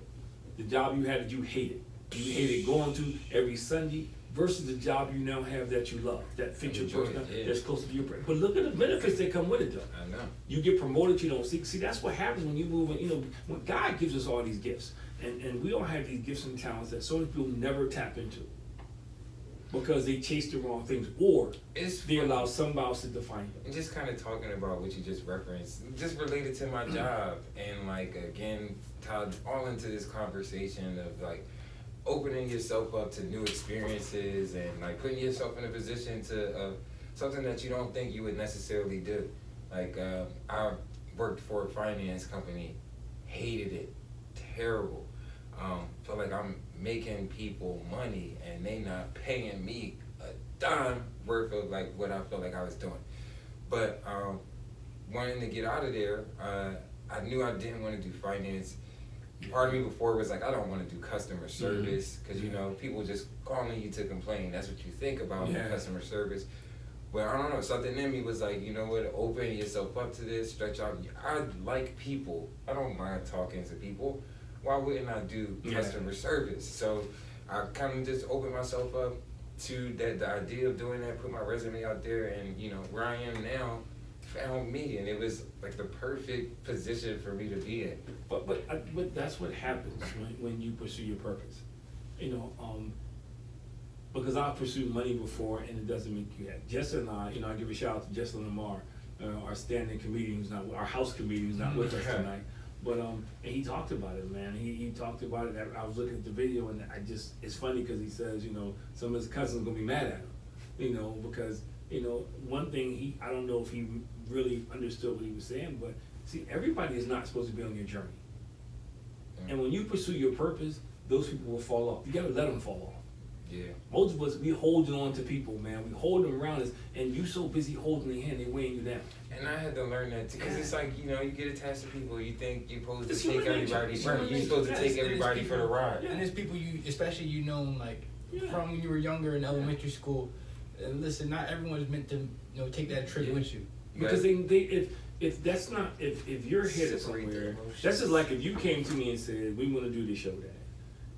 The job you had that you hated. You hated going to every Sunday versus the job you now have that you love, that fits your Enjoy personal, it, yeah. that's close to your brain. But look at the benefits that come with it though. I know. You get promoted, you don't see, that's what happens when you move, you know, when God gives us all these gifts. And we all have these gifts and talents that so many people never tap into. Because they chase the wrong things, or It's they allow somebody else to define them. And just kind of talking about what you just referenced, just related to my job, and like again, tied all into this conversation of like opening yourself up to new experiences and like putting yourself in a position to something that you don't think you would necessarily do. Like I worked for a finance company, hated it, terrible. Felt like I'm making people money and they not paying me a dime worth of like what I felt like I was doing. But wanting to get out of there, I knew I didn't want to do finance. Part of me before was like, I don't want to do customer service because you know people just calling you to complain. That's what you think about customer service. But I don't know, something in me was like, you know what, open yourself up to this, stretch out. I like people. I don't mind talking to people. Why wouldn't I do customer service? So I kind of just opened myself up to that, the idea of doing that, put my resume out there, and you know where I am now found me, and it was like the perfect position for me to be in. But that's what happens when you pursue your purpose. You know, because I've pursued money before and it doesn't make you happy. Jess and I, you know, I give a shout out to Jessalyn Lamar, our standing comedian who's not, our house comedian who's not with us tonight. But and he talked about it, man. He talked about it. I was looking at the video, and it's funny because he says, you know, some of his cousins are gonna be mad at him, you know, because you know one thing I don't know if he really understood what he was saying, but see, everybody is not supposed to be on your journey, and when you pursue your purpose, those people will fall off. You gotta let them fall off. Yeah. Most of us, we holding on to people, man. We hold them around us, and you so busy holding their hand, they weighing you down. And I had to learn that too, because it's like, you know, you get attached to people, you think you're supposed to It's take human nature. everybody, It's right? human You're nature. supposed to Yes, take and it's everybody for the people- ride. And there's people you, especially you know, like Yeah. from when you were younger in elementary school. And listen, not everyone is meant to, you know, take that trip with you. Because if that's not, if you're headed Separate the somewhere, emotions. that's just like if you came to me and said, we want to do this show, Dad.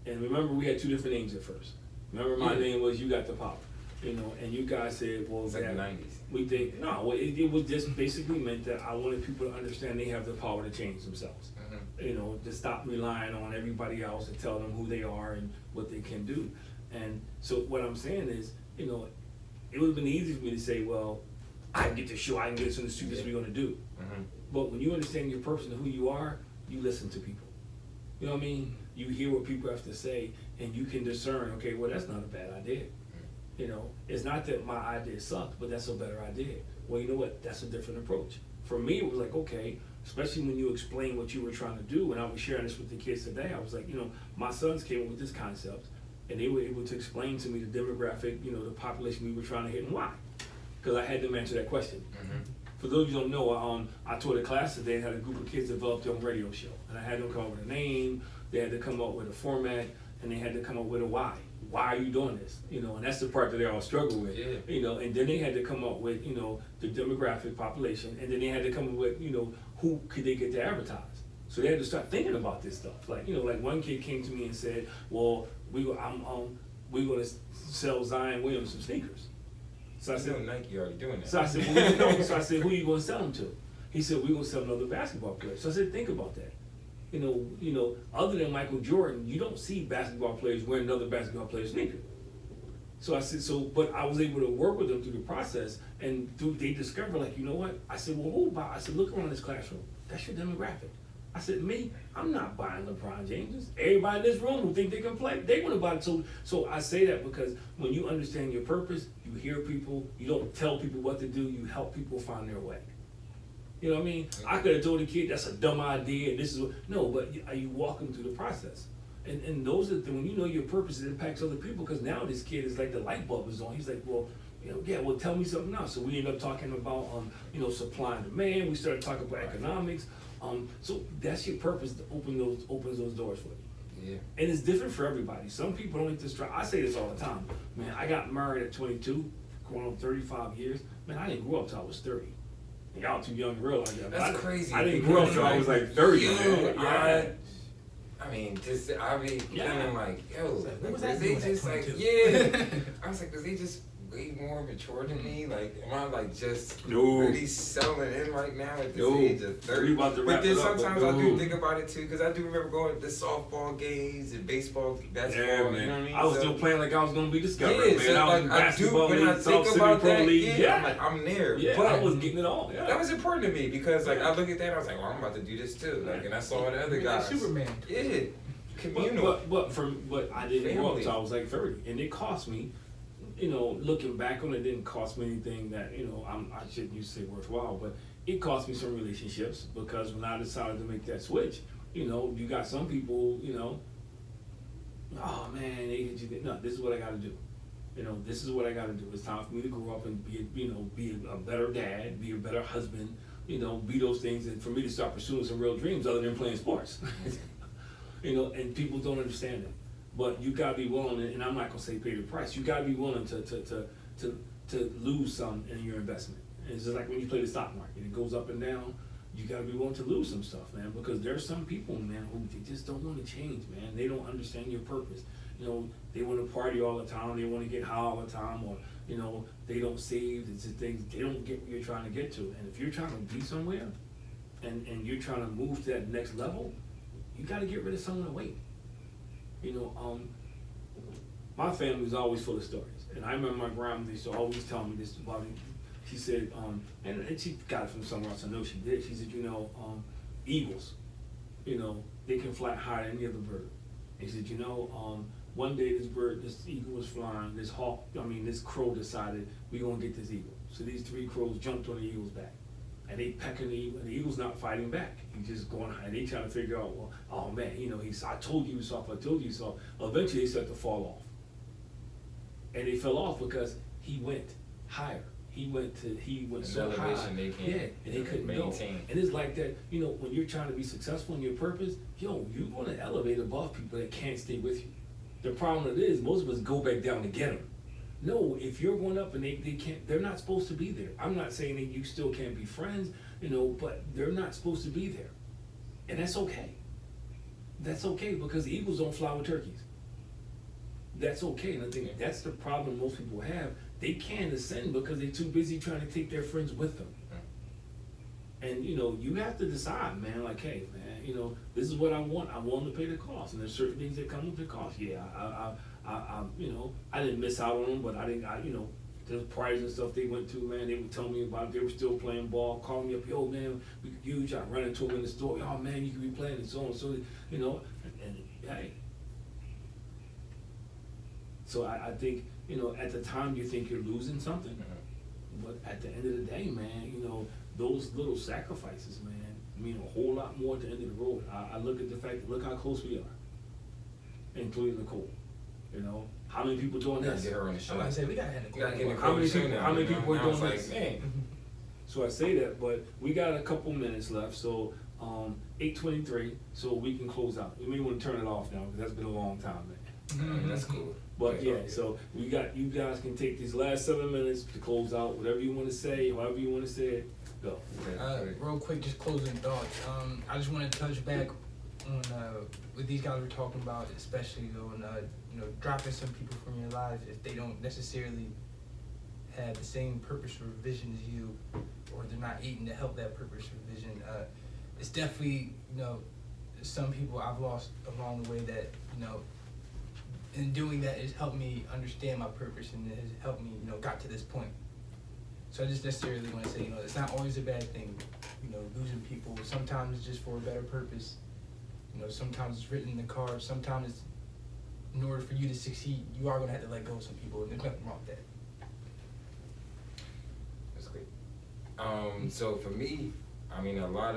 And remember, we had two different names at first. Remember, my name was You Got the Power, you know, and you guys said, well, It's like Dad, the 90s. we think, no, well, it was just basically meant that I wanted people to understand they have the power to change themselves. You know, to stop relying on everybody else and tell them who they are and what they can do. And so what I'm saying is, you know, it would have been easy for me to say, well, I can get the show, I can get this in the studio, this is what we're gonna do. But when you understand your person and who you are, you listen to people. You know what I mean? You hear what people have to say and you can discern, okay, well, that's not a bad idea. You know, it's not that my idea sucked, but that's a better idea. Well, you know what? That's a different approach. For me, it was like, okay, especially when you explain what you were trying to do, and I was sharing this with the kids today, I was like, you know, my sons came up with this concept, and they were able to explain to me the demographic, you know, the population we were trying to hit and why. Because I had them answer that question. For those of you who don't know, I taught a class today and had a group of kids develop their own radio show. And I had them come up with a name, they had to come up with a format, and they had to come up with a why. Why are you doing this? You know, and that's the part that they all struggle with. Yeah. You know, and then they had to come up with, you know, the demographic population, and then they had to come up with, you know, who could they get to advertise. So they had to start thinking about this stuff. Like, you know, like one kid came to me and said, well, we're gonna sell Zion Williams some sneakers. So I You know said, Nike already doing that. so I said, well, no. So I said, who are you gonna sell them to? He said, we're gonna sell another basketball player. So I said, think about that. You know, other than Michael Jordan, you don't see basketball players wearing another basketball player's sneaker. So I said, but I was able to work with them through the process, and they discovered, like, you know what? I said, well, who buy? I said, look around this classroom. That's your demographic. I said, me, I'm not buying LeBron James. Everybody in this room who think they can play, they want to buy it. So I say that because when you understand your purpose, you hear people, you don't tell people what to do, you help people find their way. You know what I mean? I could have told the kid that's a dumb idea and this is what, no, but you walk them through the process. And those are when you know your purpose, it impacts other people, because now this kid is like the light bulb is on. He's like, well, you know, yeah, well, tell me something else. So we end up talking about, you know, supply and demand. We started talking about economics. So that's your purpose, to opens those doors for you. Yeah. And it's different for everybody. Some people don't just try. I say this all the time. Man, I got married at 22, going on 35 years. Man, I didn't grow up till I was 30. And y'all too young to realize that. That's crazy. I didn't grow up till I was like 30. Man. Yeah. I mean, just I be feeling like, yo, what was was I they doing at just like, 22? yeah. I was like, was they just way more mature than me? Like, am I like just No. really selling in right now at this No. age of 30? We about to But wrap then it up, but sometimes I no. do think about it too, because I do remember going to the softball games and baseball, basketball. Yeah, man. You know what I mean? I was So- still playing like I was gonna be discovered, Yeah, man. so I was like in I do basketball when I league, think South City about Pro that, League. yeah, I'm like, I'm there. Yeah, but I was getting it all. Yeah. that was important to me because like I look at that and I was like, well, I'm about to do this too. Like, and I saw the other You're like guys. Superman. Yeah, communal. But I didn't grow up Family. till I was like 30, and it cost me. You know, looking back on it, didn't cost me anything that, you know, I shouldn't use to say worthwhile, but it cost me some relationships, because when I decided to make that switch, you know, you got some people, you know, oh man, no, this is what I got to do. You know, this is what I got to do. It's time for me to grow up and be a better dad, be a better husband, you know, be those things, and for me to start pursuing some real dreams other than playing sports. You know, and people don't understand it. But you gotta be willing, and I'm not gonna say pay the price. You gotta be willing to lose some in your investment. And it's just like when you play the stock market, it goes up and down. You gotta be willing to lose some stuff, man, because there's some people, man, who they just don't want to change, man. They don't understand your purpose. You know, they want to party all the time. They want to get high all the time, or you know, they don't save. It's just things they don't get what you're trying to get to. And if you're trying to be somewhere, and you're trying to move to that next level, you gotta get rid of some of the weight. You know, my family was always full of stories, and I remember my grandmother used to always tell me this about it. She said, and she got it from somewhere else. I know she did. She said, you know, eagles, you know, they can fly higher than any other bird. And she said, you know, one day this eagle was flying. This crow decided we're gonna get this eagle. So these 3 crows jumped on the eagle's back. And they pecking the eagle, and the eagle's not fighting back. He's just going, and they trying to figure out, well, oh man, you know, I told you he was soft, I told you he was soft. Eventually, they start to fall off. And they fell off because he went higher. He went so high. Elevation they can't, yeah, and they couldn't maintain. go. And it's like that, you know, when you're trying to be successful in your purpose, yo, you're going to elevate above people that can't stay with you. The problem with it is, most of us go back down to get them. No, if you're going up and they can't, they're not supposed to be there. I'm not saying that you still can't be friends, you know, but they're not supposed to be there. And that's okay. That's okay, because the eagles don't fly with turkeys. That's okay, and I think that's the problem most people have. They can't ascend because they're too busy trying to take their friends with them. And you know, you have to decide, man, like, hey, man, you know, this is what I want. I'm willing to pay the cost. And there's certain things that come with the cost. Yeah, I you know, I didn't miss out on them, but you know, there's parties and stuff they went to, man, they would tell me about it. They were still playing ball, calling me up, yo, man, we could use you. I run into them in the store, oh, man, you could be playing and so on. So, you know, and hey. So I think, you know, at the time you think you're losing something, but at the end of the day, man, you know, those little sacrifices, man, mean a whole lot more at the end of the road. I look at the fact that look how close we are, including Nicole. You know, how many people doing Gotta this? get her on the show. I'm gonna say we gotta have You gotta get Nicole. Nicole soon now, How many you know? people are Now it's doing like, this? man. So I say that, but we got a couple minutes left, so 8:23, so we can close out. You may want to turn it off now, because that's been a long time, man. That's cool. But yeah, so you guys can take these last 7 minutes to close out whatever you want to say, however you want to say it. Go. Real quick, just closing thoughts. I just want to touch back on what these guys were talking about, especially on dropping some people from your life if they don't necessarily have the same purpose or vision as you, or they're not eating to help that purpose or vision. It's definitely some people I've lost along the way that in doing that it's helped me understand my purpose and it has helped me got to this point. So I just necessarily want to say it's not always a bad thing, losing people. Sometimes it's just for a better purpose. Sometimes it's written in the cards. Sometimes it's in order for you to succeed, you are going to have to let go of some people, and there's nothing wrong with that. That's great. So for me, I mean, a lot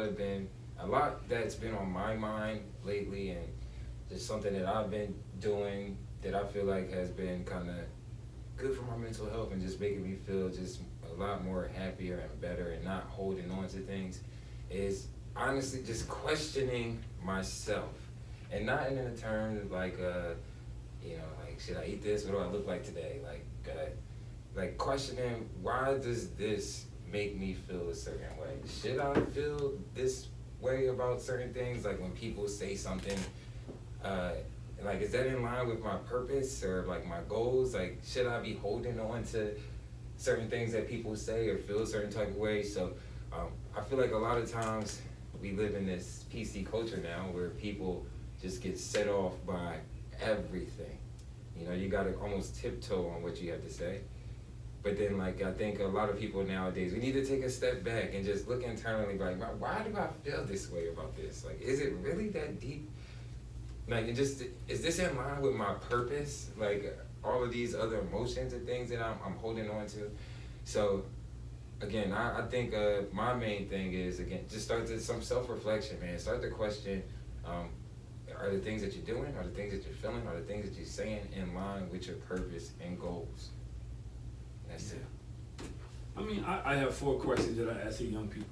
that's been on my mind lately, and just something that I've been doing that I feel like has been kind of good for my mental health and just making me feel just a lot more happier and better and not holding on to things is honestly just questioning myself, and not in a term like like, should I eat this? What do I look like today? Like questioning, why does this make me feel a certain way? Should I feel this way about certain things? Like when people say something, like, is that in line with my purpose or like my goals? Like, should I be holding on to certain things that people say or feel a certain type of way? So I feel like a lot of times we live in this PC culture now where people just get set off by everything. You gotta almost tiptoe on what you have to say. But then, like, I think a lot of people nowadays, we need to take a step back and just look internally, like, why do I feel this way about this? Like, is it really that deep? Like, is this in line with my purpose? Like, all of these other emotions and things that I'm holding on to. So, again, I think my main thing is, again, just start some self-reflection, man. Start to question, are the things that you're doing, are the things that you're feeling, are the things that you're saying in line with your purpose and goals? That's it. I mean, I have 4 questions that I ask the young people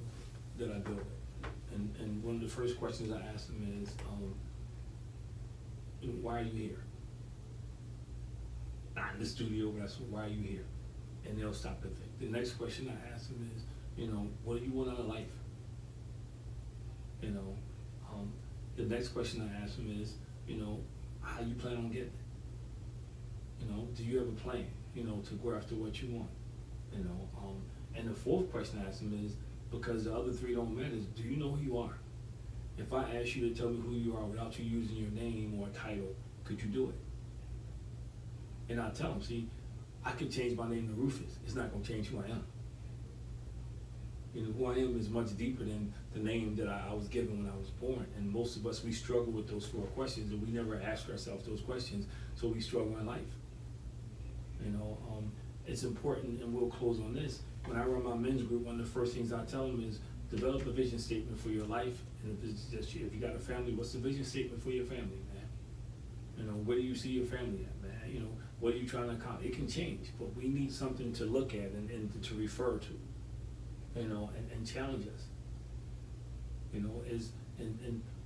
that I build with. And one of the first questions I ask them is, why are you here? Not in the studio, but that's why are you here? And they'll stop and think. The next question I ask them is, what do you want out of life? The next question I ask them is, how you plan on getting it? Do you have a plan, to go after what you want? And the 4th question I ask them is, because the other 3 don't matter, is do you know who you are? If I ask you to tell me who you are without you using your name or title, could you do it? And I'll tell them, see, I could change my name to Rufus. It's not going to change who I am. Who I am is much deeper than the name that I was given when I was born. And most of us, we struggle with those 4 questions, and we never ask ourselves those questions, so we struggle in life. It's important, and we'll close on this. When I run my men's group, one of the first things I tell them is develop a vision statement for your life. And if you got a family, what's the vision statement for your family, man? Where do you see your family at, man? What are you trying to accomplish? It can change, but we need something to look at and to refer to, and challenge us.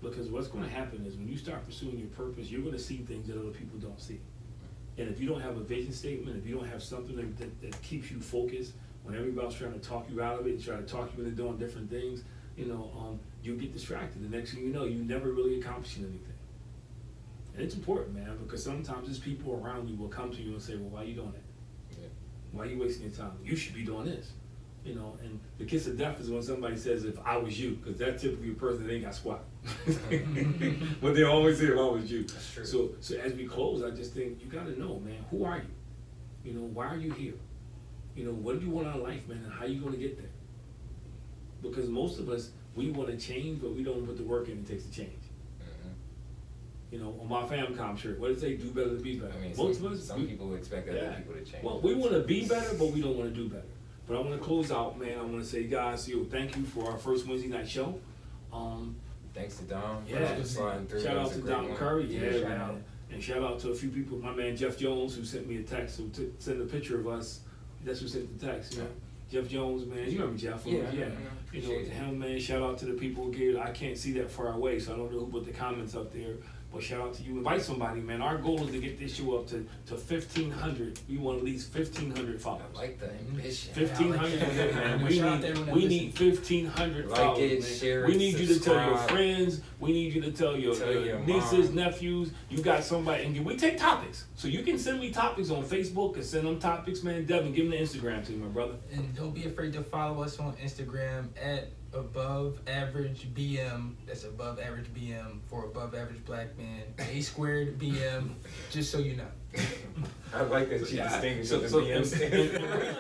Because what's going to happen is when you start pursuing your purpose, you're going to see things that other people don't see. And if you don't have a vision statement, if you don't have something that keeps you focused, when everybody's trying to talk you out of it and try to talk you into doing different things, you get distracted. The next thing you know, you never really accomplishing anything. And it's important, man, because sometimes there's people around you will come to you and say, well, why are you doing that? Yeah. Why are you wasting your time? You should be doing this. And the kiss of death is when somebody says, if I was you, because that's typically a person that ain't got squat. But they always say, if I was you. That's true. So as we close, I just think you got to know, man, who are you? Why are you here? What do you want out of life, man, and how are you going to get there? Because most of us, we want to change, but we don't put the work in it takes to change. On my FamCom shirt, what does it say? Do better to be better. I mean, most of us, some people expect other people to change. Well, we want to be better, but we don't want to do better. But I want to close out, man. I want to say, guys, thank you for our first Wednesday night show. Thanks to Dom Yeah. for sliding through. Shout That out was a to great Dom one. Curry, Shout man. out. And shout out to a few people. My man Jeff Jones, who sent me a text, who sent a picture of us. That's who sent the text. Jeff Jones, man. You remember Jeff? Yeah. To him, man. Shout out to the people who gave. I can't see that far away, so I don't know who put the comments up there. Well, shout out to you. Invite somebody, man. Our goal is to get this show up to 1,500. We want at least 1,500 followers. I like the ambition. 1,500, man. Shout out to everyone that We need 1,500 Like followers, it, man. share it, We need you to tell your subscribe. friends. We need you to tell your nieces, mom. nephews. You got somebody, and we take topics. So you can send me topics on Facebook and send them topics, man. Devin, give them the Instagram to me, my brother. And don't be afraid to follow us on Instagram at Above Average BM. That's Above Average BM for Above Average Black Man. A² BM. Just so you know. I like that you Yeah, distinguish so- what the so- BM stands for. and-